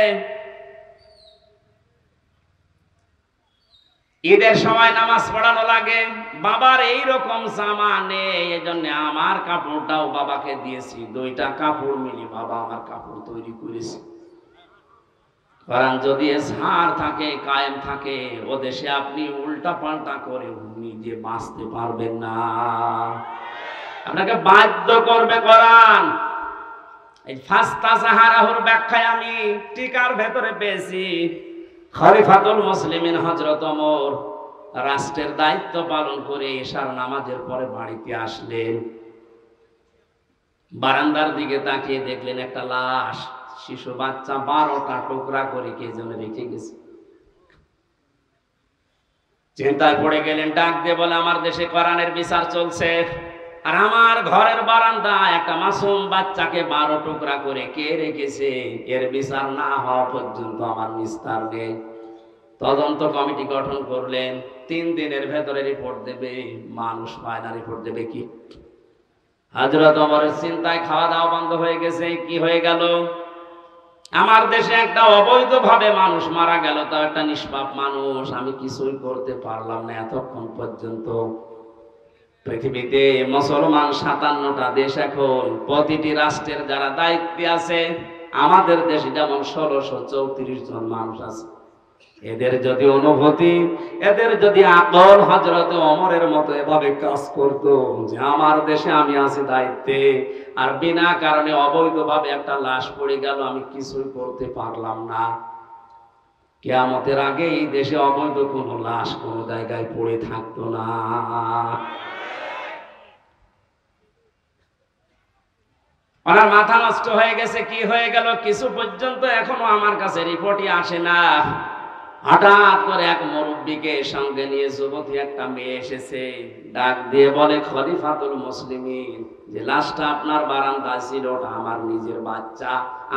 ঈদের সময় নামাজ পড়ানো লাগে, বাবার এইরকম জামা নেই, এজন্য আমার কাপড়টাও বাবাকে দিয়েছি, 2টা কাপড় মিলি বাবা আমার কাপড় তৈরি করেছে। কারণ যদি এজহার থাকে, কায়েম থাকে, ও দেশে আপনি উল্টা পাল্টা করে নিজে বাঁচতে পারবেন না, আপনাকে বাধ্য করবে কোরআন। এই ফাস্তা সাহারাহুর ব্যাখ্যায় আমি টিকার ভেতরে পেয়েছি, খলিফাতুল মুসলিমিন হযরত ওমর রাষ্ট্রের দায়িত্ব পালন করে এশার নামাজের পরে বাড়িতে আসলেন, বারান্দার দিকে তাকিয়ে দেখলেন একটা লাশ, শিশু বাচ্চা 12টা টুকরা করে কে যেন রেখে গেছে। চিন্তায় পড়ে গেলেন, ডাক দিয়ে বলে, আমার দেশে কোরআনের বিচার চলছে, আর আমার ঘরের বারান্দায় একটা মাসুম বাচ্চাকে 12 টুকরা করে কে রেখেছে, এর বিচার না হওয়া পর্যন্ত আমার নিস্তার নেই। তদন্ত কমিটি গঠন করলেন, 3 দিনের ভেতরে রিপোর্ট দেবে। মানুষ পায় না, রিপোর্ট দেবে কি? হযরত ওমরের চিন্তায় খাওয়া দাওয়া বন্ধ হয়ে গেছে। কি হয়ে গেল? আমার দেশে একটা অবৈধভাবে মানুষ মারা গেল, তাও একটা নিষ্পাপ মানুষ, আমি কিছুই করতে পারলাম না এতক্ষণ পর্যন্ত। পৃথিবীতে মুসলমান 57টা দেশ, এখন প্রতিটি রাষ্ট্রের যারা দায়িত্বে আছে, আমাদের দেশে যেমন 1634 জন মানুষ আছে। এদের যদি অনুভূতি, এদের যদি আকল হযরত ওমরের মতো এভাবে কাজ করত, যে আমার দেশে আমি আছি দায়িত্বে, আর বিনা কারণে অবৈধভাবে একটা লাশ পড়ে গেল, আমি কিছুই করতে পারলাম না, কিয়ামতের আগে এই দেশে অবৈধ কোনো লাশ কোনো জায়গায় পড়ে থাকতো না। ওনার মাথা নষ্ট হয়ে গেছে। কি হয়ে গেল? কিছু পর্যন্ত এখনো আমার কাছে রিপোর্টই আসে না। হঠাৎ করে এক মুরব্বীকে সঙ্গে নিয়ে যুবতী একটা মেয়ে এসেছে, ডাক দিয়ে বলে, খলিফাতুল মুসলিমিন, যে লাশটা আপনার বারান্দায় ছিল ওটা আমার নিজের বাচ্চা,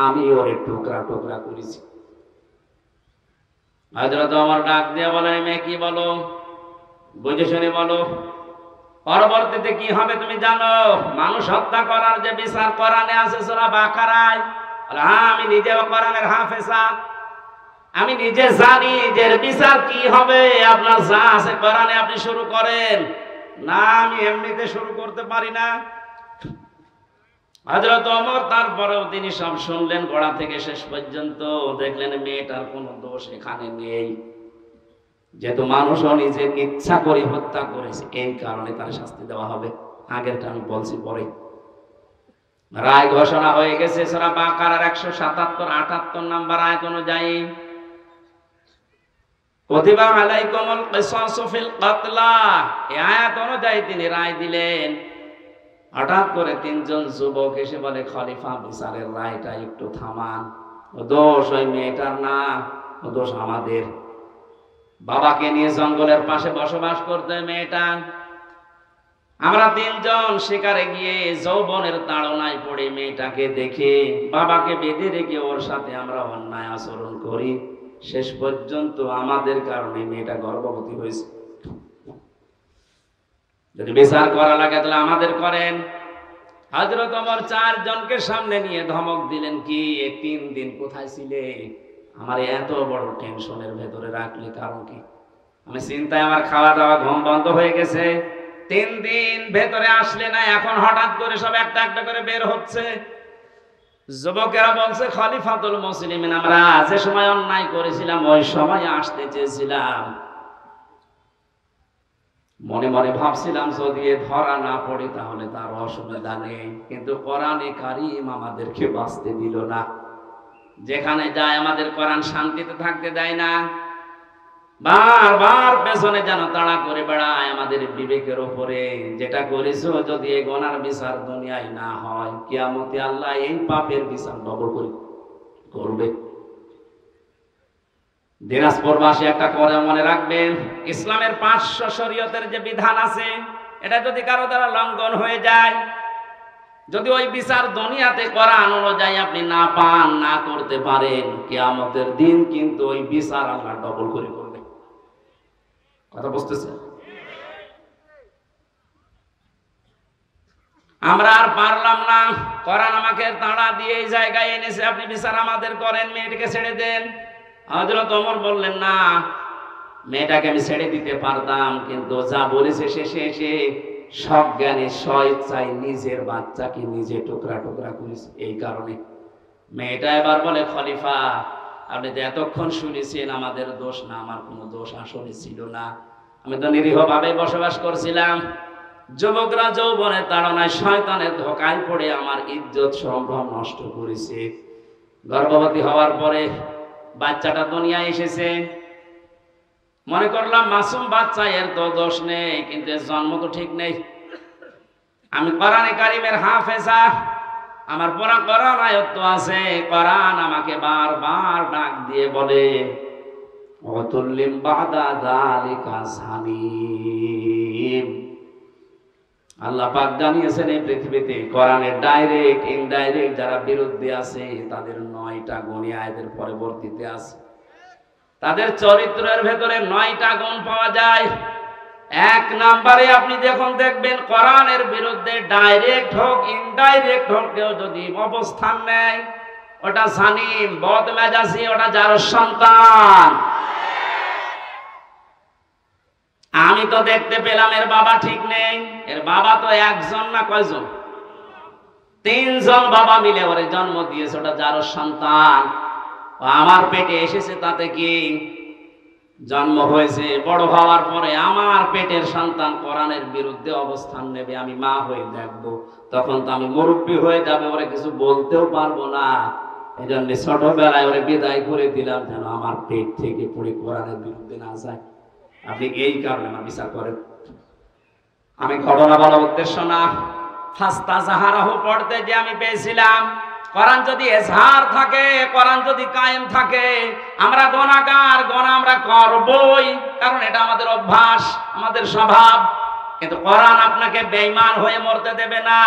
আমি ওরে টুকরা টুকরা করেছি। হযরত ওমর ডাক দিয়ে বলে, মেয়ে কি বলো, বুঝে শুনে বলো, পরবর্তীতে কি হবে তুমি জানো? মানুষ হত্যা করার যে বিচার কোরআনে আছে সূরা বাকারায়, আমি নিজেও কোরআনের হাফেজা, আমি নিজে জানি যে বিচার কি হবে। আপনার যা আছে কোরআনে আপনি শুরু করেন না, আমি এমনিতে শুরু করতে পারি না। হযরত ওমর তারপরেও তিনি সব শুনলেন গোড়া থেকে শেষ পর্যন্ত, দেখলেন মেয়েটার কোনো দোষ এখানে নেই, যেহেতু মানুষও নিজে ইচ্ছা করে হত্যা করেছে, এই কারণে তার শাস্তি দেওয়া হবে। আগেরটা আমি বলছি পরে। রায় ঘোষণা হয়ে গেছে সূরা বাকারার 177-78 নম্বর আয়াত অনুযায়ী, কুতিবা আলাইকুমুল কিসাসু ফিল কাতলা, এই আয়াত অনুযায়ী তিনি রায় দিলেন। হঠাৎ করে 3 জন যুবক এসে বলে, খলিফা বিচারের রায়টা একটু থামান, ও দোষ ওই মেয়েটার না, ও দোষ আমাদের। বাবাকে নিয়ে জঙ্গলের পাশে বসবাস করতে মেয়েটা, আমরা 3 জন শিকারে গিয়ে যৌবনের তাড়নায় পড়ে মেয়েটাকে দেখে বাবাকে বেঁধে রেখে ওর সাথে আমরা অন্যায় আচরণ করি, শেষ পর্যন্ত আমাদের কারণে মেয়েটা গর্ভবতী হয়েছে। যদি বিচার করা লাগে তাহলে আমাদের করেন। হযরত ওমর 4 জনকে সামনে নিয়ে ধমক দিলেন, কি 3 দিন কোথায় ছিলে? আমার এত বড় টেনশনের ভেতরে রাখলে কারণ কি? আমি চিন্তায় আমার খাওয়া দাওয়া ঘুম বন্ধ হয়ে গেছে। 3 দিন ভেতরে আসলে না, এখন হঠাৎ করে সব একটা একটা করে বের হচ্ছে। যুবকেরা বলছে, খলিফাতুল মুসলিমিন, আমরা যে সময় অন্যায় করেছিলাম ওই সময় আসতে চেয়েছিলাম, মনে মনে ভাবছিলাম যদি ধরা না পড়ে তাহলে তার অসুবিধা নেই, কিন্তু কোরআনে কারীম আমাদেরকে বাঁচতে দিল না। যেখানে যায় আমাদের কোরআন শান্তিতে থাকতে দেয় না, বারবার পেছনে যেন তাড়া করে বেড়ায় আমাদের বিবেকের উপরে। যেটা করেছো যদি এই গুনার বিচার দুনিয়ায় না হয়, কিয়ামতে আল্লাহ এই পাপের বিচার ডবল করে করবে। দিনাজপুরবাসী একটা কথা মনে রাখবেন, ইসলামের 500 শরীয়তের যে বিধান আছে, এটা যদি কারো দ্বারা লঙ্ঘন হয়ে যায়, যদি ওই বিচার দুনিয়াতে কোরআন অনুযায়ী আপনি না পান, না করতে পারেন, কিয়ামতের দিন কিন্তু ওই বিচার আল্লাহ ডবল করে করবে। কথা বুঝতেছেন? আমরা আর পারলাম না, কোরআন আমাকে তাড়া দিয়ে এই জায়গায় এনেছে, আপনি বিচার আমাদের করেন, মেয়েটাকে ছেড়ে দেন। হযরত ওমর বললেন, না, মেয়েটাকে আমি ছেড়ে দিতে পারতাম, কিন্তু যা বলেছে শেষে এসে সজ্ঞানে স্বেচ্ছায় নিজের বাচ্চাকে নিজে টুকরা টুকরা করেছে, এই কারণে। মেয়েটা এবার বলে, খলিফা, আপনি তো এতক্ষণ শুনেছেন আমাদের দোষ না, আমার কোনো দোষ আসলে ছিল না, আমি তো নিরীহভাবে বসবাস করছিলাম। যুবকরা যৌবনের তাড়নায় শয়তানের ধোঁকায় পড়ে আমার ইজ্জত সম্ভ্রম নষ্ট করেছে। গর্ভবতী হওয়ার পরে বাচ্চাটা দুনিয়ায় এসেছে, মনে করলাম মাসুম বাচ্চা, এর তো দোষ নেই, কিন্তু এর জন্ম তো ঠিক নেই। আমি কোরআনে কারীমের হাফেজা, আমার পুরা কোরআন আয়াত আছে, কোরআন আমাকে বারবার ডাক দিয়ে বলে, ওয়াতুল্লিম বাদা যালিকা জানিম। আল্লাহ পাক জানিয়েছেন এই পৃথিবীতে কোরআনের ডাইরেক্ট ইনডাইরেক্ট যারা বিরুদ্ধে আছে তাদের 9টা গুণী আয়াতের পরবর্তীতে আছে। তাদের চরিত্রের ভেতরে 9টা গুণ পাওয়া যায়। 1 নম্বরে আপনি যখন দেখবেন কোরআনের বিরুদ্ধে ডাইরেক্ট হোক ইনডাইরেক্ট হোক কেউ যদি অবস্থান নেয়, ওটা জালিম, বদমেজাজি, ওটা যার সন্তান। আমি তো দেখতে পেলাম এর বাবা ঠিক নেই। এর বাবা তো একজন না কয়জন? 3 জন বাবা মিলে ওরে জন্ম দিয়েছে, ওটা যার সন্তান। আমার পেটে এসেছে তাতে কি? জন্ম হয়েছে, বড় হওয়ার পরে আমার পেটের সন্তান কোরআনের বিরুদ্ধে অবস্থান নেবে, আমি মা হয়ে দেখবো, তখন তো আমি মুরব্বী হয়ে যাবে, ওরে কিছু বলতেও পারবো না। এই জন্য ছোটবেলায় ওরে বিদায় করে দিলাম, যেন আমার পেট থেকে পড়ে কোরআনের বিরুদ্ধে না যায়। আপনি এই কারণে আমার বিচার করেন। আমি ঘটনা বলার উদ্দেশ্য না, ফাস্তা জাহারাহু পড়তে যে আমি পেয়েছিলাম, কোরআন যদি এজহার থাকে, কোরআন যদি কায়েম থাকে, আমরা গুনাহগার, গুনাহ আমরা করবই, কারণ এটা আমাদের অভ্যাস, আমাদের স্বভাব। কিন্তু কোরআন আপনাকে বেঈমান হয়ে মরতে দেবে না।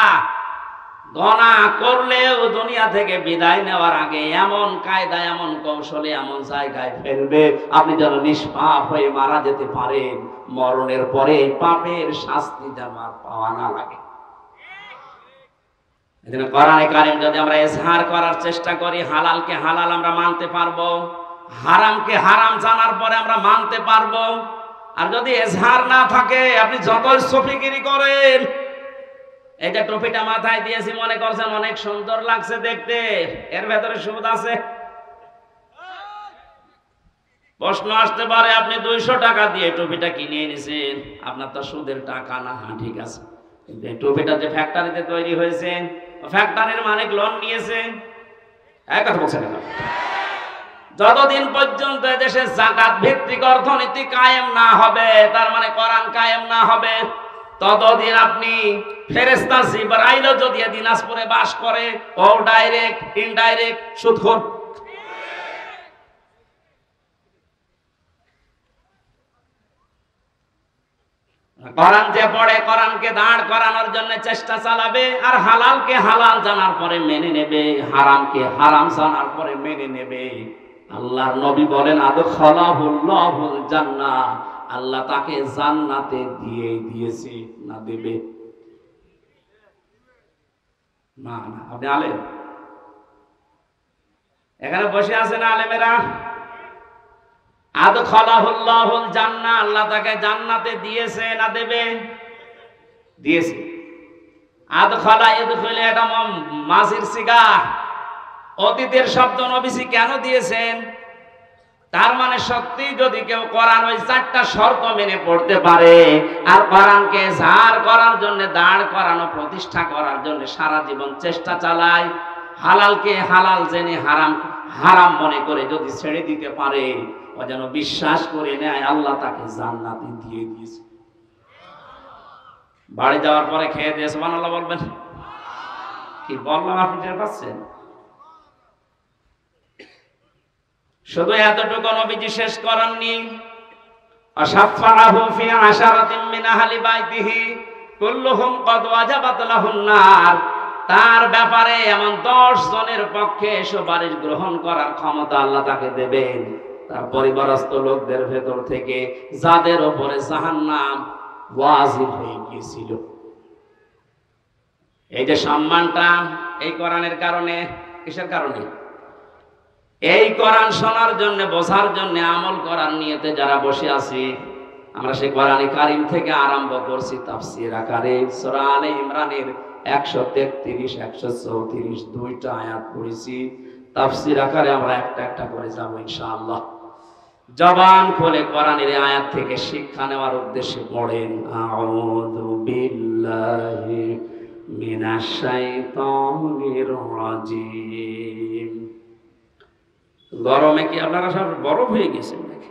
গুনাহ করলেও দুনিয়া থেকে বিদায় নেওয়ার আগে এমন কায়দা, এমন কৌশলে, এমন জায়গায় ফেলবে আপনি যেন নিষ্পাপ হয়ে মারা যেতে পারেন, মরণের পরে পাপের শাস্তি যেন আর পাওয়া না লাগে। এজন্য কোরআনে কারীম যদি আমরা ইজহার করার চেষ্টা করি, হালালকে হালাল আমরা মানতে পারবো, হারামকে হারাম জানার পরে আমরা মানতে পারবো। আর যদি ইজহার না থাকে, আপনি যতই সফিগিরি করেন, এই যে টুপিটা মাথায় দিয়েছি মনে করছেন অনেক সুন্দর লাগছে দেখতে, এর ভেতরে সুদ আছে। প্রশ্ন আসতে পারে, আপনি 200 টাকা দিয়ে টুপিটা কিনে এনেছেন, আপনার তো সুদের টাকা না। হ্যাঁ ঠিক আছে, কিন্তু এই টুপিটা যে ফ্যাক্টরিতে তৈরি হয়েছে, ফ্যাক্টরির মালিক লোন নিয়েছে। এক কথা বলছেন না? যতদিন পর্যন্ত দেশে যাকাত ভিত্তিক অর্থনীতি কায়েম না হবে, তার মানে কোরআন কায়েম না হবে, ততদিন আপনি ফেরেশতা জিবরাইলও যদি দিনাজপুরে বাস করে, ও ডাইরেক্ট ইনডাইরেক্ট সুদখোর। কোরআন যে পড়ে, কোরআনকে দাঁড় করানোর জন্য চেষ্টা চালাবে, আর হালালকে হালাল জানার পরে মেনে নেবে, হারামকে হারাম জানার পরে মেনে নেবে। আল্লাহর নবী বলেন, আদখালাহুল্লাহুল জান্নাহ, আল্লাহ তাকে জান্নাতে দিয়েছে না দেবে না। না আপনি আলেম, এখানে বসে আছেন আলেমেরা, আদখালাহুল্লাহুল জান্নাহ, আল্লাহ তাকে জান্নাতে দিয়েছে না দেবে? দিয়েছে। আদখালা ইদখুলা এটা মাজির সিগা, অতীতের শব্দ। নবীজি কেন দিয়েছেন? তার মানে সত্যি যদি কেউ কোরআন ওই 4টা শর্ত মেনে পড়তে পারে, আর কোরআনকে জার করার জন্য, দাঁড় করানো, প্রতিষ্ঠা করার জন্য সারা জীবন চেষ্টা চালায়, হালালকে হালাল জেনে হারাম হারাম মনে করে যদি ছেড়ে দিতে পারে, ও যেন বিশ্বাস করে নেয় আল্লাহ তাকে জান্নাতে দিয়ে দিয়েছে। বাড়ি যাওয়ার পরে খেয়ে দিয়ে সুবহানাল্লাহ বলবেন। কি বললাম আপনি টের পাচ্ছেন? শুধু এতটুকু নবীজি শেষ করেননি, আশাফাহু ফি আশারাতিন মিন আহলি বাইতিহি কুল্লুহুম ক্বাদ ওয়াজাবাত লাহুন নার, তার ব্যাপারে এমন 10 জনের পক্ষে সুপারিশ গ্রহণ করার ক্ষমতা আল্লাহ তাকে দেবেন, তার পরিবারস্থ লোকদের ভেতর থেকে যাদের উপরে জাহান্নাম ওয়াজিব হয়ে গিয়েছিল। এই যে সম্মানটা এই কোরআনের কারণে, কিসের কারণে? এই কোরআন শোনার জন্য, বোঝার জন্য, আমল করার নিয়তে যারা বসে আছি, আমরা সেই কোরআনে কারীম থেকে আরম্ভ করছি তাফসীর আকারে সূরা আলে ইমরানের 133, 134 দুইটা আয়াত পড়েছি। তাফসীর আকারে আমরা একটা একটা করে যাব ইনশাআল্লাহ। জবান খুলে কোরআনের আয়াত থেকে শিক্ষা নেওয়ার উদ্দেশ্যে পড়েন, আউযু বিল্লাহি মিনাশ শাইতানির রাজিম। গরমে কি আপনারা সব বরফ হয়ে গেছেন নাকি?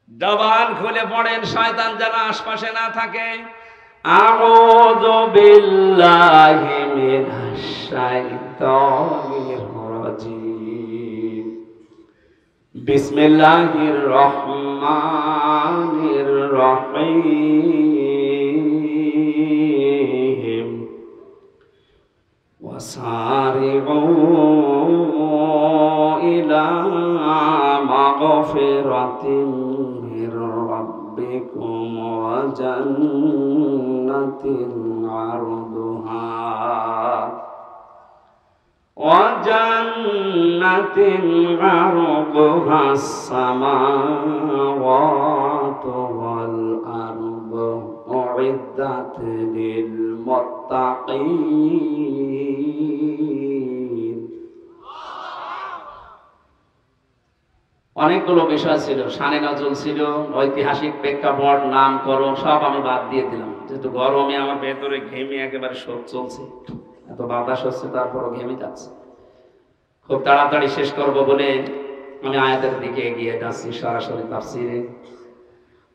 জবান খুলে পড়েন, শয়তান যেন আশপাশে না থাকে। আউযু বিল্লাহি মিনাশ শাইতানির রাজিম। বিসমিল্লাহির রহমানির রহিম। ওয়াসারিউ মাগফিরাতিম মির রাব্বিকুম ওয়া জান্নাতিন আরদুহা عرضها السماوات والأرض أعدت للمتقين অনেকগুলো বিষয় ছিল, শানে নজরুল ছিল, ঐতিহাসিক প্রেক্ষাপট, নামকরণ সব আমি বাদ দিয়ে দিলাম, যেহেতু গরমে আমার ভেতরে ঘেমে একেবারে শোক চলছে, এত বাতাস হচ্ছে তারপরও ঘেমে যাচ্ছে। খুব তাড়াতাড়ি শেষ করব বলে আমি আয়াতের দিকে এগিয়ে যাচ্ছি সরাসরি তাফসিরে।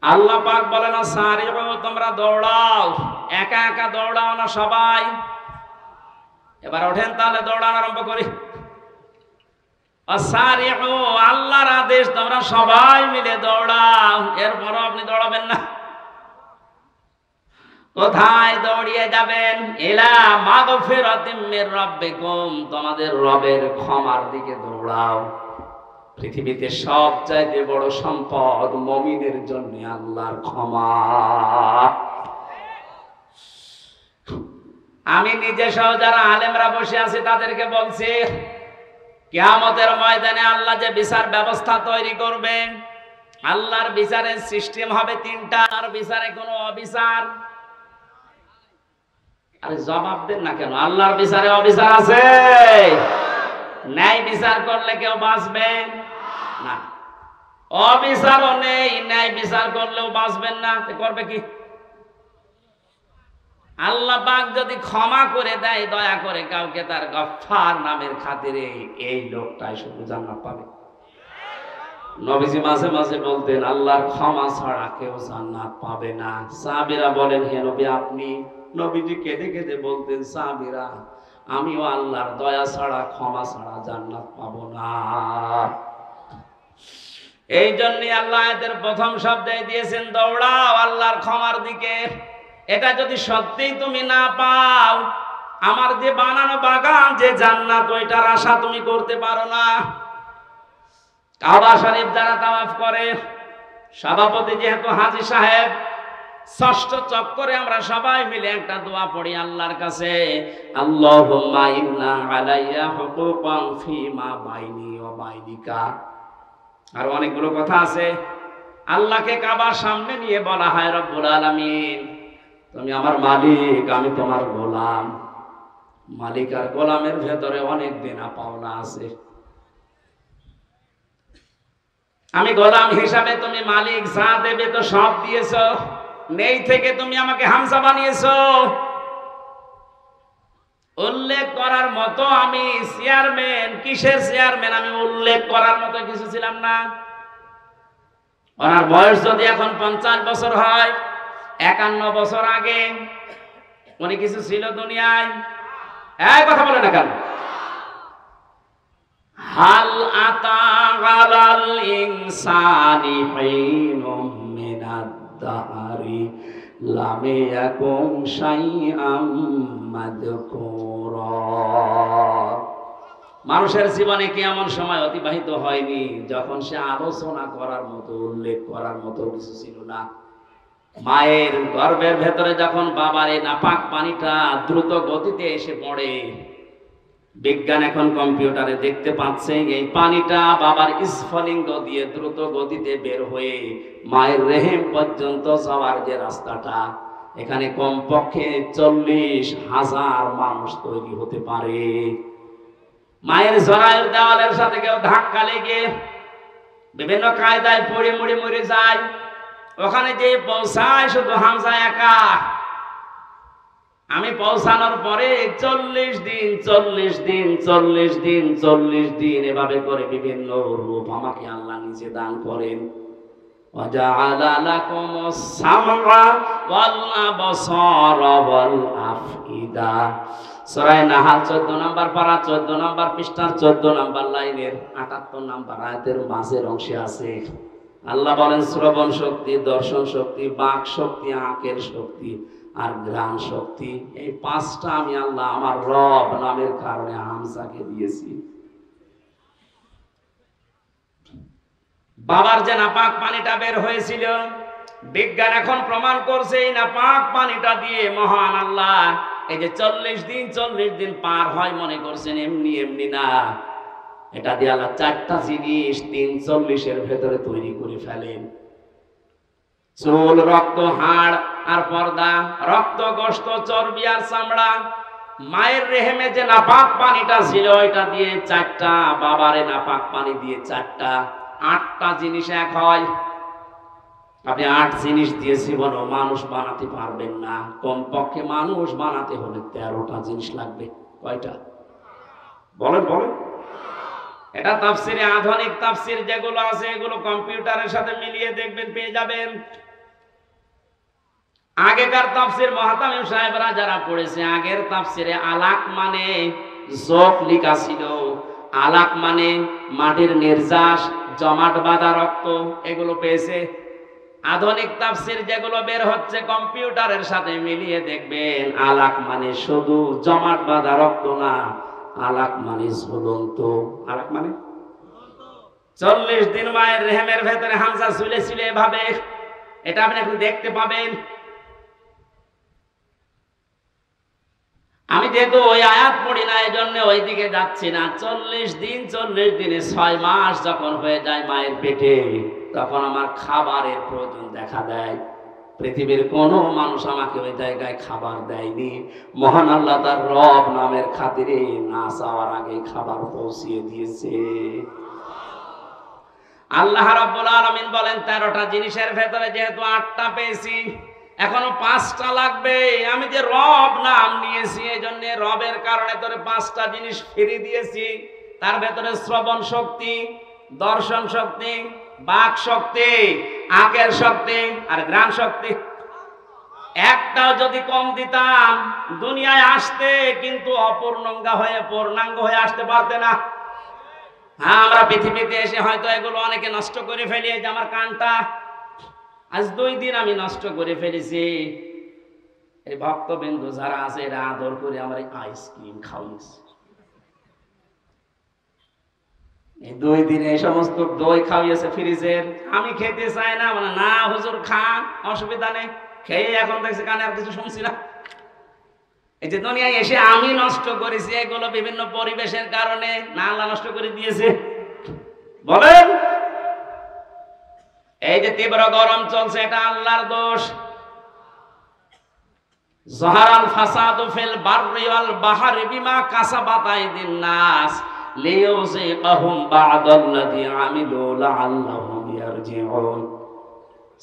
আল্লাহ পাক বলেন সারিউ, তোমরা দৌড়াও, একা একা দৌড়াও না সবাই। এবার ওঠেন তাহলে দৌড়ানো আরম্ভ করি। সারিউ, আল্লাহর আদেশ, তোমরা সবাই মিলে দৌড়াও। এরপরও আপনি দৌড়াবেন না। কোথায় দৌড়িয়ে যাবেন? ইলা মাগফিরাতিম মির রাব্বিকুম, তোমাদের রবের ক্ষমার দিকে দৌড়াও। পৃথিবীতে সবচাইতে বড় সম্পদ মুমিনের জন্য আল্লাহর ক্ষমা। আমি নিজে সহ যারা আলেমরা বসে আছে তাদেরকে বলছি, কিয়ামতের ময়দানে আল্লাহ যে বিচার ব্যবস্থা তৈরি করবেন, আল্লাহর বিচারের সিস্টেম হবে তিনটা। আর বিচারে কোনো অবিচার, আরে জবাব দেন না কেন? আল্লাহর বিচারে অবিচার আছে? ন্যায় বিচার করলে কেউ বাঁচবে না। অবিচারও নেই, ন্যায় বিচার করলেও বাঁচবেন না। করবে কি? আল্লাহ পাক যদি ক্ষমা করে দেয় দয়া করে কাউকে, তার গফফার নামের খাতিরে, এই লোকটাই শুধু জান্নাত পাবে। নবীজি মাঝে মাঝে বলতেন, আল্লাহর ক্ষমা ছাড়া কেউ জান্নাত পাবে না। সাহাবীরা বলেন, হে নবী আপনি? নবীজি কেঁদে কেঁদে বলতেন, সাহাবীরা আমিও আল্লাহর দয়া ছাড়া, ক্ষমা ছাড়া জান্নাত পাবো না। এই জন্যই আল্লাহ এদের প্রথম শব্দে দিয়েছেন দৌড়াও আল্লাহর ক্ষমার দিকে। এটা যদি সত্যিই তুমি না পাও, আমার যে বানানো বাগান, যে জান্নাত, ওইটার আশা তুমি করতে পারো না। কাবা শরীফ যারা তাওয়াফ করে, সভাপতি যেহেতু হাজী সাহেব, ষষ্ঠ চক্করে আমরা সবাই মিলে একটা দোয়া পড়ি আল্লাহর কাছে, আল্লাহুম্মা ইন্না আলাইয়া হুকুকান ফীমা বাইনি ওয়া বাইনিকা। আর অনেকগুলো কথা আছে। আল্লাহকে কাবার সামনে নিয়ে বলা হয়, রব্বুল আলামিন তুমি আমার মালিক, আমি তোমার গোলাম। মালিক আর গোলামের ভেতরে অনেক দেনা পাওনা আছে। আমি গোলাম হিসাবে, তুমি মালিক, যা দেবে তো সব দিয়েছো। নেই থেকে তুমি আমাকে হামজা বানিয়েছো। উল্লেখ করার মতো আমি চেয়ারম্যান, কিসের চেয়ারম্যান? আমি উল্লেখ করার মতো কিছু ছিলাম না। ওনার বয়স যদি এখন 50 বছর হয়, 51 বছর আগে উনি কিছু ছিল দুনিয়ায়? এই কথা বলে না কেন? হাল আতা আলাল ইনসানি হিনুম মিনাদ দাহরি লাম ইয়াকুন শাইআম মাযকুরা। মানুষের জীবনে কি এমন সময় অতিবাহিত হয়নি যখন সে আলোচনা করার মতো, উল্লেখ করার মতো কিছু ছিল না? মায়ের গর্ভের ভেতরে যখন বাবার এই নাপাক পানিটা দ্রুত গতিতে এসে পড়ে, বিজ্ঞান এখন কম্পিউটারে দেখতে পাচ্ছে এই পানিটা বাবার স্ফলিঙ্গ দিয়ে দ্রুত গতিতে বের হয়ে মায়ের রেহেম পর্যন্ত যাওয়ার যে রাস্তাটা, এখানে কমপক্ষে 40,000 মানুষ তৈরি হতে পারে। মায়ের জরায়ুর দেওয়ালের সাথে কেউ ধাক্কা লেগে বিভিন্ন কায়দায় পড়ে মরে মরে যায়। ওখানে যে পৌঁছায় শুধু হামজা একা। আমি পৌঁছানোর পরে 40 দিন এভাবে করে বিভিন্ন রূপ আমাকে আল্লাহ নিজে দান করেন। ওয়াজআলা লাকুমুস সামআ ওয়াল আবসারা ওয়াল আফইদা। সূরা নাহাল 14 নম্বর পারা, 14 নম্বর পৃষ্ঠার 14 নম্বর লাইনের 78 নম্বর আয়াতের মাঝের অংশে আছে। আল্লাহ বলেন শ্রবণ শক্তি, দর্শন শক্তি, বাক শক্তি, আঁকের শক্তি আর ঘ্রাণ শক্তি, এই 5টা আমি আল্লাহ আমার রব নামের কারণে হামজাকে দিয়েছি। বাবার যে নাপাক পানিটা বের হয়েছিল, বিজ্ঞান এখন প্রমাণ করছে এই নাপাক পানিটা দিয়ে মহান আল্লাহ এই যে 40 দিন পার হয় মনে করছেন এমনি এমনি না, এটা দিয়ে আল্লাহ 4টা জিনিস 40 ভেতরে তৈরি করে ফেলেন। চুল, রক্ত, হাড় আর পর্দা, রক্ত, গোশত, চর্বি আর চামড়া। মায়ের রেহেমে যে নাপাক পানিটা ছিল এটা দিয়ে 4টা, বাবারে নাপাক পানি দিয়ে 4টা, 8টা জিনিস এক হয়। আপনি 8 জিনিস দিয়ে জীবনে মানুষ বানাতে পারবেন না, কমপক্ষে মানুষ বানাতে হলে 13টা জিনিস লাগবে। কয়টা বলেন বলেন? এটা তাফসিরে, আধুনিক তাফসির যেগুলো আছে এগুলো কম্পিউটারের সাথে মিলিয়ে দেখবেন, পেয়ে যাবেন। আগেকার তাফসির মুহাতামিম সাহেবরা যারা পড়েছে, আগের তাফসিরে আলাক মানে যোগ লেখা ছিল। আলাক মানে মাটির নির্যাস, জমাট বাঁধা রক্ত, এগুলো পেয়েছে। আধুনিক তাফসির যেগুলো বের হচ্ছে কম্পিউটারের সাথে মিলিয়ে দেখবেন, আলাক মানে শুধু জমাট বাঁধা রক্ত না, আলাক মানে ঝুলন্ত। আলাক মানে 40 দিন মায়ের রেহেমের ভেতরে হামজা ঝুলেছিল এভাবে, এটা আপনি এখন দেখতে পাবেন। আমি যেহেতু ওই আয়াত পড়ি না, এই জন্য ওই দিকে যাচ্ছি না। 40 দিনে 6 মাস যখন হয়ে যায় মায়ের পেটে, তখন আমার খাবারের প্রয়োজন দেখা দেয়। পৃথিবীর কোনো মানুষ আমাকে ওই জায়গায় খাবার দেয়নি। মহান আল্লাহ তার রব নামের খাতিরে না চাওয়ার আগে খাবার পৌঁছিয়ে দিয়েছে। আল্লাহ রাব্বুল আলামিন বলেন 13টা জিনিসের ভেতরে যেহেতু 8টা পেয়েছি, এখনো 5টা লাগবে। আমি যে রব নাম নিয়েছি এই জন্য রবের কারণে তোরে 5টা জিনিস ফিরিয়ে দিয়েছি। তার ভেতরে শ্রবণ শক্তি, দর্শন শক্তি, বাক শক্তি, আঁকের শক্তি আর ঘ্রাণ শক্তি। একটাও যদি কম দিতাম দুনিয়ায় আসতে কিন্তু অপূর্ণাঙ্গ হয়ে আসতে পারতে না। হ্যাঁ, আমরা পৃথিবীতে এসে হয়তো এগুলো অনেকে নষ্ট করে ফেলি। যে আমার কানটা আজ 2 দিন আমি নষ্ট করে ফেলেছি। এই ভক্তবিন্দু যারা আছে এরা আদর করে আমার আইসক্রিম খাওয়াইছে। এই 2 দিনে এই সমস্ত দই খাওয়াইছে ফ্রিজের, আমি খেতে চাই না। মানে না হুজুর খান, অসুবিধা নেই, খেয়ে এখন দেখছি কানে আর কিছু শুনছি না। এই যে দুনিয়ায় এসে আমি নষ্ট করেছি এগুলো বিভিন্ন পরিবেশের কারণে, না আল্লাহ নষ্ট করে দিয়েছে? বলেন। এই যে তীব্র গরম চলছে এটা আল্লাহর দোষ। যাহারাল ফাসাদু ফিল বাররি ওয়াল বাহরি বিমা কাসাবাত আইদিন নাস লিইউযিকাহুম বা'দাল্লাযী আমিলু লাআল্লাহুম ইয়ারজিউন।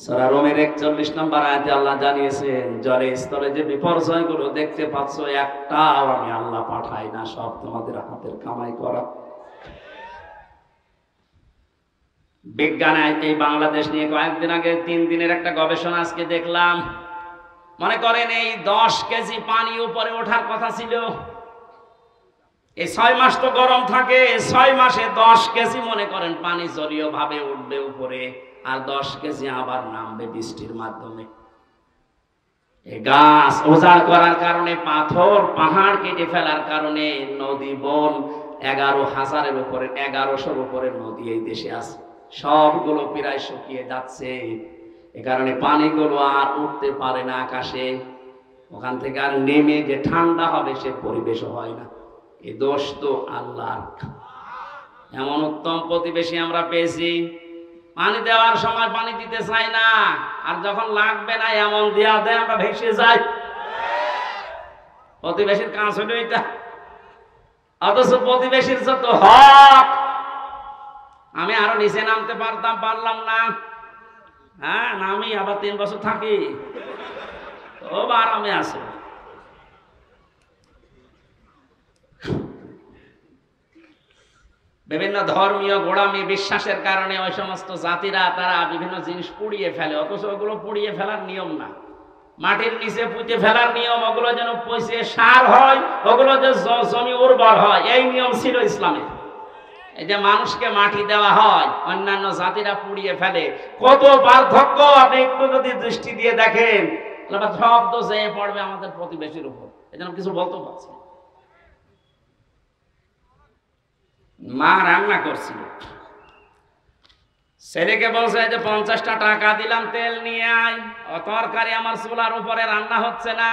সূরা রোমের 41 নম্বর আয়াতে আল্লাহ জানিয়েছেন, জলে স্থলে যে বিপর্যয়গুলো দেখতে পাচ্ছ একটাও আমি আল্লাহ পাঠাই না, সব তোমাদের হাতের কামাই করা। বিজ্ঞানে এই বাংলাদেশ নিয়ে কয়েকদিন আগে 3 দিনের একটা গবেষণা আজকে দেখলাম। মনে করেন এই 10 কেজি পানি উপরে ওঠার কথা ছিল। এই 6 মাস তো গরম থাকে, 6 মাসে 10 কেজি মনে করেন পানি জলীয় ভাবে উঠবে উপরে, আর 10 কেজি আবার নামবে বৃষ্টির মাধ্যমে। এই গাছ উজাড় করার কারণে, পাথর পাহাড় কেটে ফেলার কারণে নদী বন 11,000-এর উপরে, 1100-র উপরে নদী এই দেশে আছে, সবগুলো প্রায় শুকিয়ে যাচ্ছে। এ কারণে পানিগুলো আর উঠতে পারে না আকাশে, ওখান থেকে আর নেমে যে ঠান্ডা হবে সে পরিবেশও হয় না। এই দোষ তো আল্লাহর। এমন উত্তম প্রতিবেশী আমরা পেয়েছি, পানি দেওয়ার সময় পানি দিতে চাই না, আর যখন লাগবে না এমন দেয়া দেয় আমরা ভেসে যাই। প্রতিবেশীর কাজ হলো এটা। অথচ প্রতিবেশীর যত হক, আমি আরো নিচে নামতে পারলাম না। হ্যাঁ, নামি আবার 3 বছর থাকি, খুব আরামে আছে। বিভিন্ন ধর্মীয় গোড়ামি বিশ্বাসের কারণে ওই সমস্ত জাতিরা তারা বিভিন্ন জিনিস পুড়িয়ে ফেলে, অথচ ওগুলো পুড়িয়ে ফেলার নিয়ম না, মাটির নিচে পুঁতে ফেলার নিয়ম। ওগুলো যেন পচে সার হয়, ওগুলো যে জমি উর্বর হয়, এই নিয়ম ছিল ইসলামে। এই যে মানুষকে মাটি দেওয়া হয়, অন্যান্য জাতিরা পুড়িয়ে ফেলে। কত পার্থক্য আপনি একটু যদি দৃষ্টি দিয়ে দেখেন, সব তো যেয়ে পড়বে আমাদের প্রতিবেশীর উপর। এই জন্য কিছু বলতে পারছি। মা রান্না করছিল, ছেলেকে বলছে যে 50টা টাকা দিলাম তেল নিয়ে আয়। ও তরকারি আমার চুলার উপরে রান্না হচ্ছে না,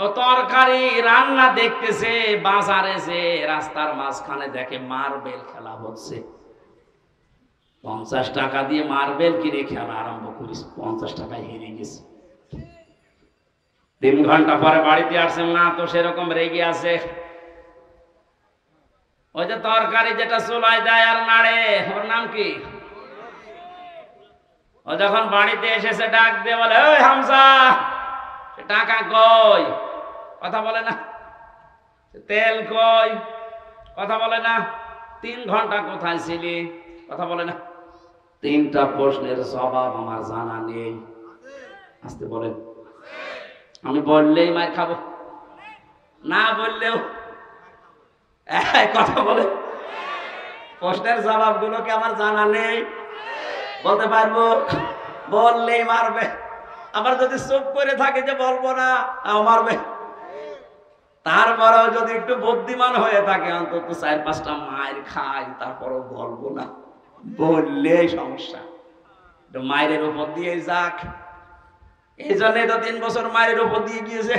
ও তরকারি রান্না দেখতেছে বাজারে যে রাস্তার মাঝখানে দেখে মার্বেল খেলা হচ্ছে। 50 টাকা দিয়ে মার্বেল কিনে খেলা আরম্ভ করিস, 50 টাকায় হেরে গেছে। 3 ঘন্টা পরে বাড়িতে আসছেন না তো সেরকম রেগে আছে। ওই যে তরকারি যেটা চুলায় দেয় আর নাড়ে, ওর নাম কি? ও যখন বাড়িতে এসেছে ডাক দিয়ে বলে, ওই হামজা টাকা কই? কথা বলে না। তেল কই? কথা বলে না। 3 ঘন্টা কোথায় ছিলি? কথা বলে না। 3টা প্রশ্নের জবাব আমার জানা নেই। আসতে বলেন। আমি বললেই মার খাবো, না বললেও কথা বলে। প্রশ্নের জবাবগুলো কি আমার জানা নেই? বলতে পারবো, বললেই মারবে। আবার যদি চুপ করে থাকে যে বলবো না, তাও মারবে। তারপরেও যদি একটু বুদ্ধিমান হয়ে থাকে, অন্তত 4-5টা মায়ের খাই, তারপরও বলবো না, বললেই সমস্যা। মায়ের উপর দিয়ে যাক, এই জন্যই তো 3 বছর মায়ের উপর দিয়ে গিয়েছে।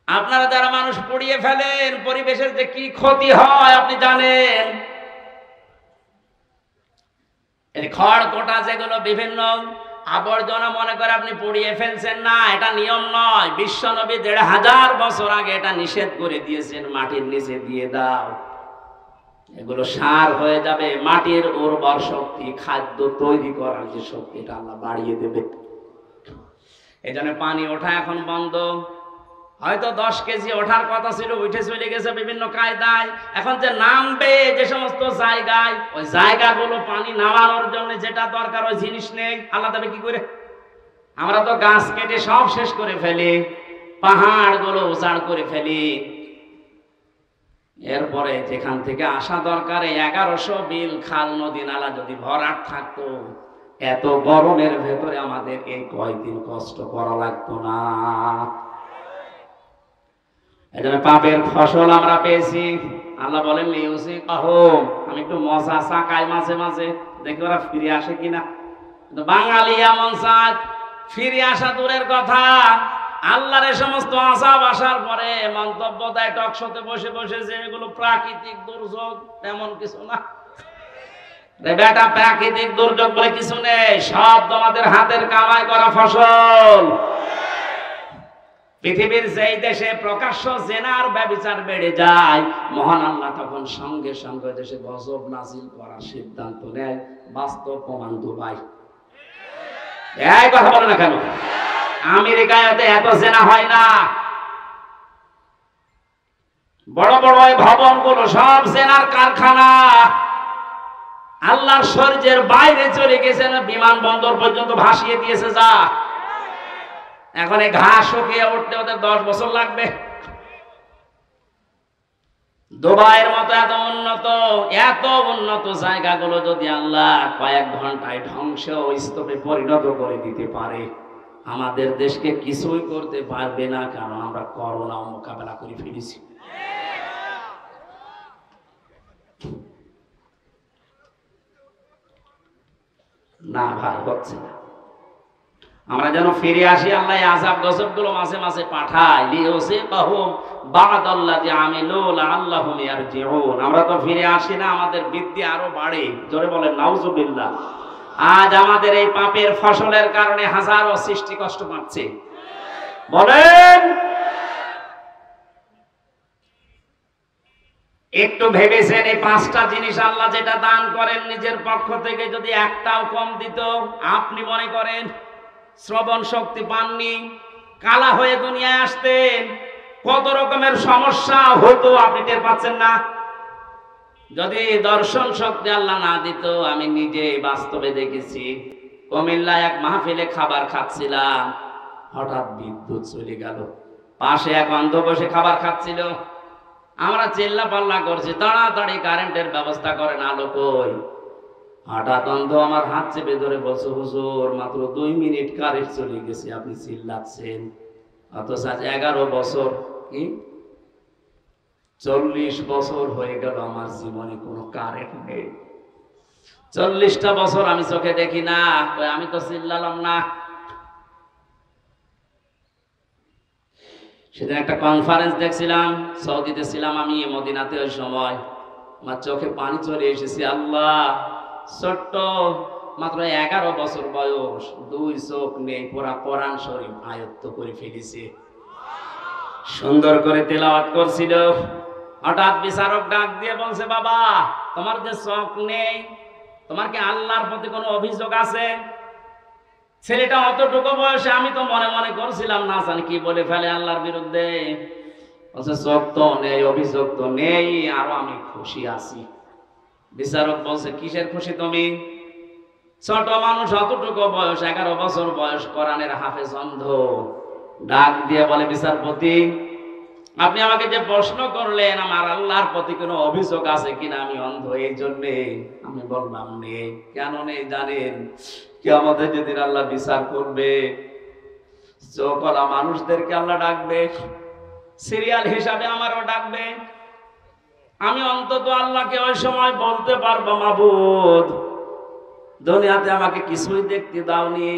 আপনারা যারা মানুষ পুড়িয়ে ফেলেন, পরিবেশের যে কি ক্ষতি হয় আপনি জানেন। এই খড়কোটা যেগুলো বিভিন্ন আবর্জনা মনে করে আপনি পুড়িয়ে ফেলছেন, না, এটা নিয়ম নয়। বিশ্বনবী 1500 বছর আগে এটা নিষেধ করে দিয়েছেন, মাটির নিচে দিয়ে দাও, এগুলো সার হয়ে যাবে। মাটির উর্বর শক্তি, খাদ্য তৈরি করার যে শক্তি, এটা আল্লাহ বাড়িয়ে দেবে। এই জন্য পানি ওঠা এখন বন্ধ। হয়তো 10 কেজি ওঠার কথা ছিল, উঠে চলে গেছে বিভিন্ন কায়দায়। এখন যে নামবে যে সমস্ত জায়গায়, ওই জায়গাগুলো পানি নামানোর জন্য যেটা দরকার ওই জিনিস নেই। আল্লাহ দেবে কি করে? আমরা তো গাছ কেটে সব শেষ করে ফেলি, পাহাড়গুলো উজাড় করে ফেলি। এরপরে যেখান থেকে আসা দরকার 1100 বিল খাল নদী নালা যদি ভরাট থাকতো, এত গরমের ভেতরে আমাদের এই কয়দিন কষ্ট করা লাগতো না। এজন্য পাপের ফসল আমরা পেয়েছি। আল্লাহ বলেন, আমি একটু মজা চাকাই মাঝে মাঝে, দেখি ওরা ফিরে আসে কিনা। কিন্তু বাঙালি এমন চাঁদ, ফিরে আসা দূরের কথা, আল্লাহর এই সমস্ত আযাব আসার পরে মন্তব্য দেয় টকশোতে বসে বসে যে এগুলো প্রাকৃতিক দুর্যোগ। তেমন কিছু না রে বেটা, প্রাকৃতিক দুর্যোগ বলে কিছু নেই। সব তোমাদের হাতের কামাই করা ফসল। পৃথিবীর যেই দেশে প্রকাশ্য জেনার ব্যভিচার বেড়ে যায়, মহান আল্লাহ তখন সঙ্গে সঙ্গে দেশে গজব নাজিল করার সিদ্ধান্ত নেয়। বাস্তব প্রমাণ দুবাই। এই কথা বলে না কেন? আমেরিকায় এত জেনা হয় না। বড় বড় ভবনগুলো সব জেনার কারখানা। আল্লাহর শরীরের বাইরে চলে গেছে, না বিমানবন্দর পর্যন্ত ভাসিয়ে দিয়েছে। যা এখন এই ঘাস শুকিয়ে উঠতে ওদের 10 বছর লাগবে। দুবাইয়ের মতো এত উন্নত জায়গাগুলো যদি আল্লাহ কয়েক ঘন্টায় ধ্বংস স্তূপে পরিণত করে দিতে পারে, আমাদের দেশকে কিছুই করতে পারবে না, কারণ আমরা করোনা মোকাবেলা করে ফেলেছি। না ভাই, হচ্ছে না। আমরা যেন ফিরে আসি। আল্লাহ আযাব গজব গুলো মাঝে মাঝে পাঠায়, লিউসিবাহুম বা'দাল্লাযী আমিলু লাআল্লাহুম ইয়ারজিউন। আমরা তো ফিরে আসি না, আমাদের বৃদ্ধি আরো বাড়ে। জোরে বলেন নাউজুবিল্লাহ। আজ আমাদের এই পাপের ফসলের কারণে হাজারো সৃষ্টি কষ্ট পাচ্ছে। বলেন, একটু ভেবেছেন এই 5টা জিনিস আল্লাহ যেটা দান করেন নিজের পক্ষ থেকে, যদি একটাও কম দিত, আপনি মনে করেন শ্রবণ শক্তি পাননি, কালা হয়ে দুনিয়ায় আসতেন, কত রকমের সমস্যা হতো আপনি টের পাচ্ছেন না। যদি দর্শন শক্তি আল্লাহ না দিত, আমি নিজে বাস্তবে দেখেছি, কুমিল্লায় এক মাহফিলে খাবার খাচ্ছিলাম, হঠাৎ বিদ্যুৎ চলে গেল। পাশে এক অন্ধ বসে খাবার খাচ্ছিল। আমরা চিল্লা পাল্লা করছি, তাড়াতাড়ি কারেন্টের ব্যবস্থা করেন, আলো কই। হঠাৎ অন্ধ আমার হাত চেপে ধরে বলছে, হুজুর মাত্র 2 মিনিট কারেন্ট চলে গেছে, আপনি চিল্লাচ্ছেন। অথচ আজ 11 বছর কি 40 বছর হয়ে গেল আমার জীবনে কোনো কারেন্ট নেই। 40টা বছর আমি চোখে দেখি না। আমি তো চিল্লালাম না। সেদিন একটা কনফারেন্স দেখছিলাম, সৌদিতে ছিলাম আমি, মদিনাতে। ওই সময় আমার চোখে পানি চলে এসেছে। আল্লাহ, ছোট্ট মাত্র 11 বছর বয়স, 2 চোখ নেই, পুরা কোরআন শরীফ আয়ত্ত করে ফেলেছে। সুন্দর করে তেলাওয়াত করছিল। হঠাৎ বিচারক ডাক দিয়ে বলছে, বাবা, তোমার যে চোখ নেই, তোমার কি আল্লাহর প্রতি কোনো অভিযোগ আছে? ছেলেটা অতটুকু বয়সে, আমি তো মনে মনে করছিলাম না জানি কি বলে ফেলে আল্লাহর বিরুদ্ধে। বলছে, চোখ তো নেই, অভিযোগ তো নেই, আরো আমি খুশি আছি। বিচারক বলছে, কিসের খুশি তুমি? ছোট মানুষ, অতটুকু বয়স, 11 বছর বয়স, কোরআনের হাফেজ, অন্ধ। ডাক দিয়ে বলে, বিচারপতি, আপনি আমাকে যে প্রশ্ন করলেন আমার আল্লাহর প্রতি কোনো অভিযোগ আছে কিনা, আমি অন্ধ এই জন্যে আমি বললাম নেই। কেন নেই জানেন? কিয়ামতের যেদিন আল্লাহ বিচার করবে, চোখওয়ালা মানুষদেরকে আল্লাহ ডাকবে, সিরিয়াল হিসাবে আমারও ডাকবে। আমি অন্তত আল্লাহকে ওই সময় বলতে পারবো, মাবুদ, দুনিয়াতে আমাকে কিছুই দেখতে দাওনি,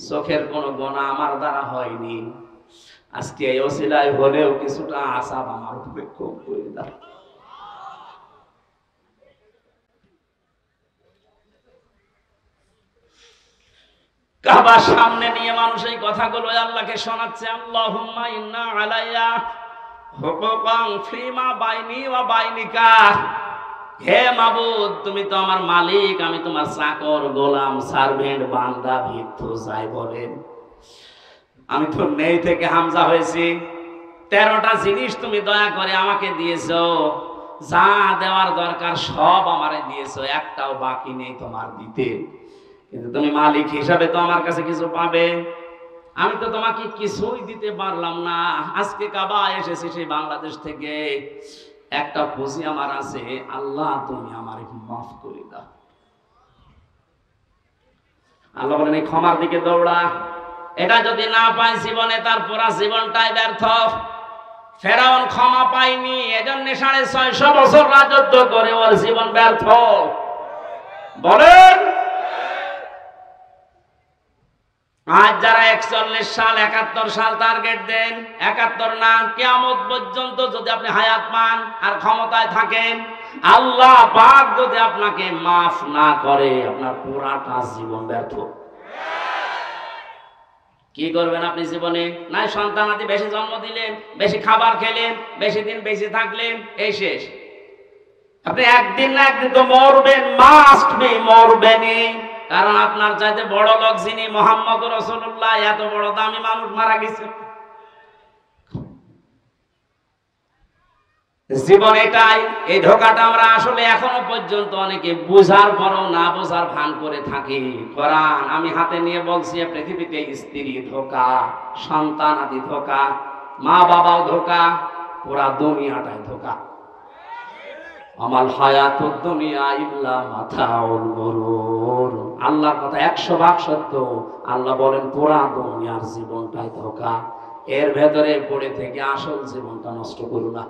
চোখের কোনো গুনাহ আমার দ্বারা হয়নি, আজকে এই ওসিলায় হলেও কিছুটা আসাব আমার উপরে কম করে দাও। কাবার সামনে নিয়ে মানুষ এই কথাগুলো আল্লাহকে শোনাচ্ছে। আল্লাহুম্মা ইন্না আলাইয়া হুকুকান ফিমা বাইনি ওয়া বাইনিকা। হে মাবুদ, তুমি তো আমার মালিক, আমি তোমার চাকর, গোলাম, সার্ভেন্ট, বান্দা, ভিক্ষু, যাই বলেন। আমি তো নেই থেকে হামজা হয়েছি। 13টা জিনিস তুমি দয়া করে আমাকে দিয়েছো, যা দেওয়ার দরকার সব আমারে দিয়েছো, একটাও বাকি নেই তোমার দিতে। কিন্তু তুমি মালিক হিসাবে তো আমার কাছে কিছু পাবে। আমি তো তোমাকে কিছুই দিতে পারলাম না। আজকে কাবা এসেছি সেই বাংলাদেশ থেকে, একটা পুঁজি আমার আছে, আল্লাহ তুমি আমার মাফ করে দাও। আল্লাহ বলেন, এই ক্ষমার দিকে দৌড়া। এটা যদি না পায় জীবনে, তার পুরা জীবনটাই ব্যর্থ। ফেরাউন ক্ষমা পায়নি, এজন্য 650 বছর রাজত্ব করে ওর জীবন ব্যর্থ। বলেন, আজ যারা 41 সাল 71 সাল টার্গেট দেন, 71 না, কিয়ামত পর্যন্ত যদি আপনি হায়াত পান আর ক্ষমতায় থাকেন, আল্লাহ পাক যদি আপনাকে মাফ না করে, আপনার পুরাটা জীবন ব্যর্থ। কি করবেন আপনি জীবনে? নাই সন্তানাদি বেশি জন্ম দিলেন, বেশি খাবার খেলেন, বেশি দিন বেশি থাকলেন, এই শেষ। আপনি একদিন না একদিন তো মরবেন, মাস্ট বি, মরবেনই। কারণ আপনার চাইতে বড় লোক যিনি, মুহাম্মদ রাসূলুল্লাহ, এত বড় দামি মানুষ মারা গেছে। জীবন এটাই। এই ধোঁকাটা আমরা আসলে এখনো পর্যন্ত অনেকে বুঝার পরও না বোঝার ভান করে থাকি। কোরআন আমি হাতে নিয়ে বলছি, পৃথিবীতে স্ত্রী ধোঁকা, সন্তান আদি ধোঁকা, মা বাবাও ধোঁকা, পুরা দুনিয়াটাই ধোঁকা। আমাল হায়াতুদ দুনিয়া ইল্লা মাতাউল গুরুর। আল্লাহর কথা 100 ভাগ সত্য। আল্লাহ বলেন, পুরা দুনিয়ার জীবনটাই ধোঁকা, এর ভেতরে পড়ে থেকে আসল জীবনটা নষ্ট করো না।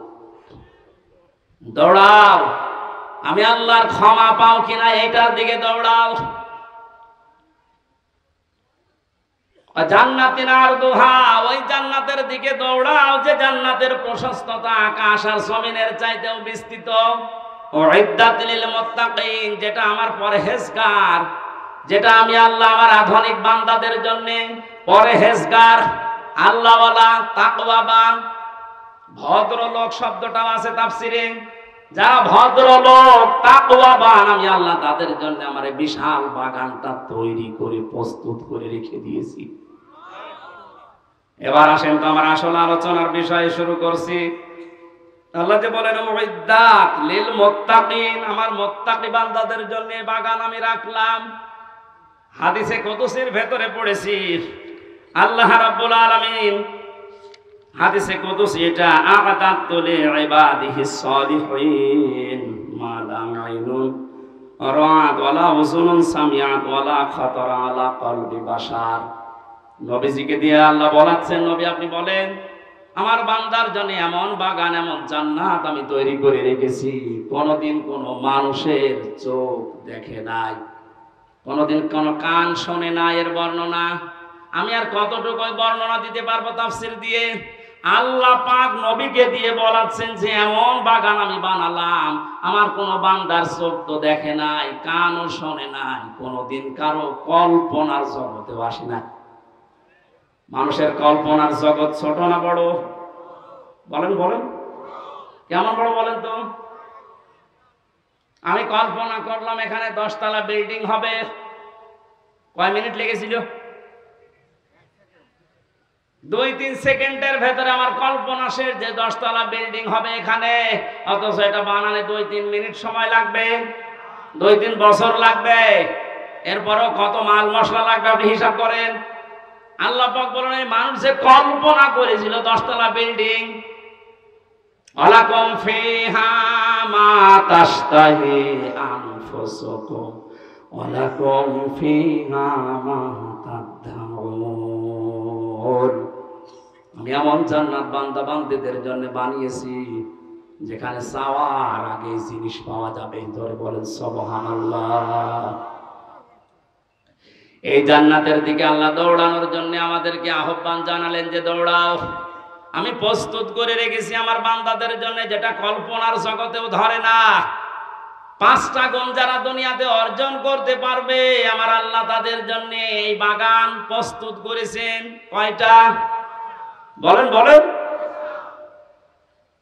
দৌড়াও, আমি আল্লাহর ক্ষমা পাও কিনা এটার দিকে দৌড়াও। জান্নাতিন আরদুহা, ওই জান্নাতের দিকে দৌড়াও যে জান্নাতের প্রশস্ততা আকাশ আর জমিনের চাইতেও বিস্তৃত। উইদ্দাত লিল মুত্তাকিন, যেটা আমার পরহেজগার, যেটা আমি আল্লাহ আমার আধুনিক বান্দাদের জন্য পরহেজগার, আল্লাহওয়ালা, তাকওয়াবান। ভদ্রলোক শব্দটাও আছে তাফসিরে। যারা ভদ্রলোক, তাকওয়াবান, আমি আল্লাহ তাদের জন্য আমার বিশাল বাগানটা তৈরি করে প্রস্তুত করে রেখে দিয়েছি। এবার আসেন তো আমার আসল আলোচনার বিষয়ে শুরু করছি। আল্লাহ যে বলেন, উইদ্দাত লিল মুত্তাকিন, আমার মুত্তাকি বান্দাদের জন্য বাগান আমি রাখলাম। হাদিসে কুদসির ভেতরে পড়েছি, আল্লাহ রাব্বুল আলামিন হাদিসে কুদসি এটা, আ'তাদতু লিইবাদিহিস সালিহিন মা লা আইনুন রাআত ওয়ালা উযুনুন সামিআত ওয়ালা খাতারা আলা কলবি বাশার। নবীজিকে দিয়ে আল্লাহ বলাচ্ছেন, নবী আপনি বলেন, আমার বান্দার জন্য এমন বাগান, এমন জান্নাত আমি তৈরি করে রেখেছি, কোনোদিন কোনো মানুষের চোখ দেখে নাই, কোনোদিন কোনো কান শোনে না এর বর্ণনা। আমি আর কতটুকু বর্ণনা দিতে পারবো তাফসীর দিয়ে? আল্লাহ পাক নবীকে দিয়ে বলাচ্ছেন যে এমন বাগান আমি বানালাম, আমার কোনো বান্দার চোখ তো দেখে নাই, কানও শোনে নাই, কোনোদিন কারো কল্পনার জগতেও আসে না। মানুষের কল্পনার জগৎ ছোট না বড়? বলেন বলেন, কেমন বড় বলেন তো? আমি কল্পনা করলাম এখানে 10 তলা বিল্ডিং হবে, কয় মিনিট লেগেছিল? 2-3 সেকেন্ডের ভেতরে আমার কল্পনা শেষ যে 10 তলা বিল্ডিং হবে এখানে, অথচ এটা বানানে 2-3 মিনিট সময় লাগবে, 2-3 বছর লাগবে। এরপরও কত মাল মশলা লাগবে আপনি হিসাব করেন। আল্লাহ পাক বলেন এই মানুষ যে কল্পনা করেছিল 10 তলা বিল্ডিং, ওয়ালাকুম ফিহা মা তাশতাহি আনফুসুকুম ওয়ালাকুম ফিহা মা তাদদাউন। আমি এমন জান্নাত বান্দা বান্দীদের জন্য বানিয়েছি যেখানে চাওয়ার আগে জিনিস পাওয়া যাবে। ধরে বলেন সুবহানাল্লাহ। এই জান্নাতের দিকে আল্লাহ দৌড়ানোর জন্য আমাদেরকে আহ্বান জানালেন যে দৌড়াও। আমি প্রস্তুত করে রেখেছি আমার বান্দাদের জন্য যেটা কল্পনার জগতেও ধরে না। 5টা গুণ যারা দুনিয়াতে অর্জন করতে পারবে আমার আল্লাহ তাদের জন্য এই বাগান প্রস্তুত করেছেন। কয়টা? বলেন বলেন।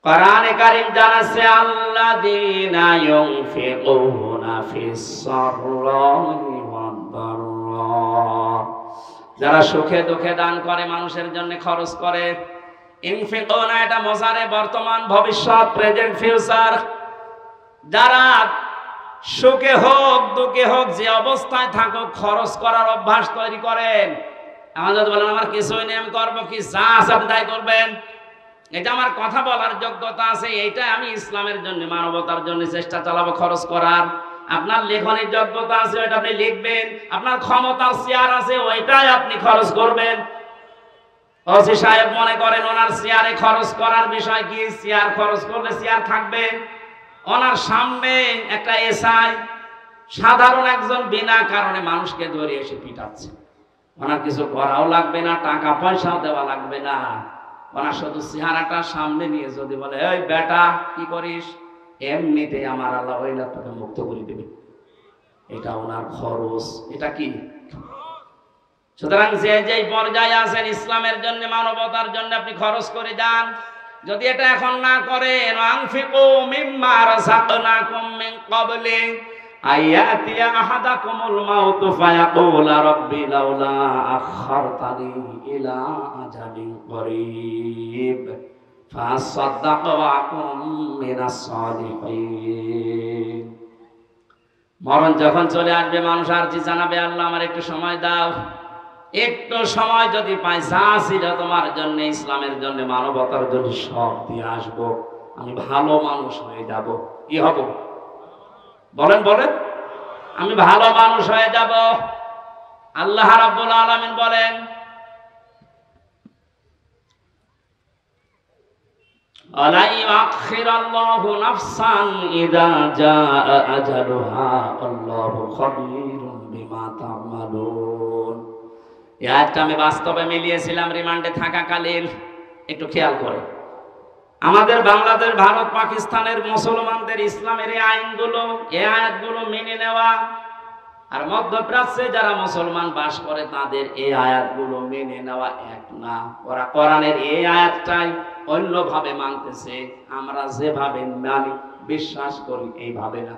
কোরআনে কারীম জানাচ্ছে আল্লাযীনা ইউনফিকুনা ফিস সাররাই ওয়াদ দাররা, যারা সুখে দুঃখে দান করে, মানুষের জন্য খরচ করে। ইনফিকুনা এটা মুজারে, বর্তমান ভবিষ্যৎ, প্রেজেন্ট ফিউচার। যারা সুখে হোক দুঃখে হোক যে অবস্থায় থাকুক খরচ করার অভ্যাস তৈরি করেন। আমার যদি বলেন আমার কিছুই নেই, আমি করবো কি, যা আছে আপনি তাই করবেন, এটা আমার কথা বলার যোগ্যতা আছে, এইটা আমি ইসলামের জন্য মানবতার জন্য চেষ্টা চালাবো খরচ করার। আপনার লেখনের যোগ্যতা আছে, ওইটা আপনি লিখবেন। আপনার ক্ষমতার চেয়ার আছে, ওইটাই আপনি খরচ করবেন। ওসি সাহেব মনে করেন ওনার চেয়ারে খরচ করার বিষয় কি? চেয়ার খরচ করলে চেয়ার থাকবে। ওনার সামনে একটা এসআই সাধারণ একজন বিনা কারণে মানুষকে ধরে এসে পিটাচ্ছে, ওনার কিছু করাও লাগবে না, টাকা পয়সাও দেওয়া লাগবে না। ওনার শুধু চেহারাটা সামনে নিয়ে যদি বলে এই বেটা কি করিস, এমনিতে আমার আল্লাহ ওই লোকটাকে মুক্ত করে দেবে। এটা ওনার খরচ। এটা কি? সুতরাং যে যেই পর্যায়ে আছেন ইসলামের জন্য মানবতার জন্য আপনি খরচ করে যান। যদি এটা এখন না করেন, আনফিকু মিম্মা রাযাকনাকুম মিন ক্বাবলি আয়াতিয়া আহাদাকুমুল মাউতু ফায়াকুলা রাব্বি লাউলা আখারতানি ইলা আজালিন করিব ফাসাদদাক ওয়া আকুম মিনাস সালিহিন। মরণ যখন চলে আসবে মানুষ আরজি জানাবে, আল্লাহ আমার একটু সময় দাও, একটু সময় যদি পাই, যা ছিল তোমার জন্য, ইসলামের জন্য, মানবতার জন্য সব দিয়ে আসবো, আমি ভালো মানুষ হয়ে যাব। কি হব? বলেন বলেন। আমি ভালো মানুষ হয়ে যাব। আল্লাহ রাব্বুল আলামিন বলেন আলা ইউআখিরাল্লাহু নাফসান ইযা জাআ আজালুহা আল্লাহু খাবীরুম বিমা তা'মালুন। এই আয়াতটা আমি বাস্তবে মিলিয়েছিলাম রিমান্ডে থাকাকালীন। একটু খেয়াল করে, আমাদের বাংলাদেশ, ভারত, পাকিস্তানের মুসলমানদের ইসলামের এই আইনগুলো, এই আয়াতগুলো মেনে নেওয়া, আর মধ্যপ্রাচ্যে যারা মুসলমান বাস করে তাদের এই আয়াতগুলো মেনে নেওয়া এক না। ওরা কোরআনের এই আয়াতটাই অন্যভাবে মানতেছে, আমরা যেভাবে মানি বিশ্বাস করি এইভাবে না।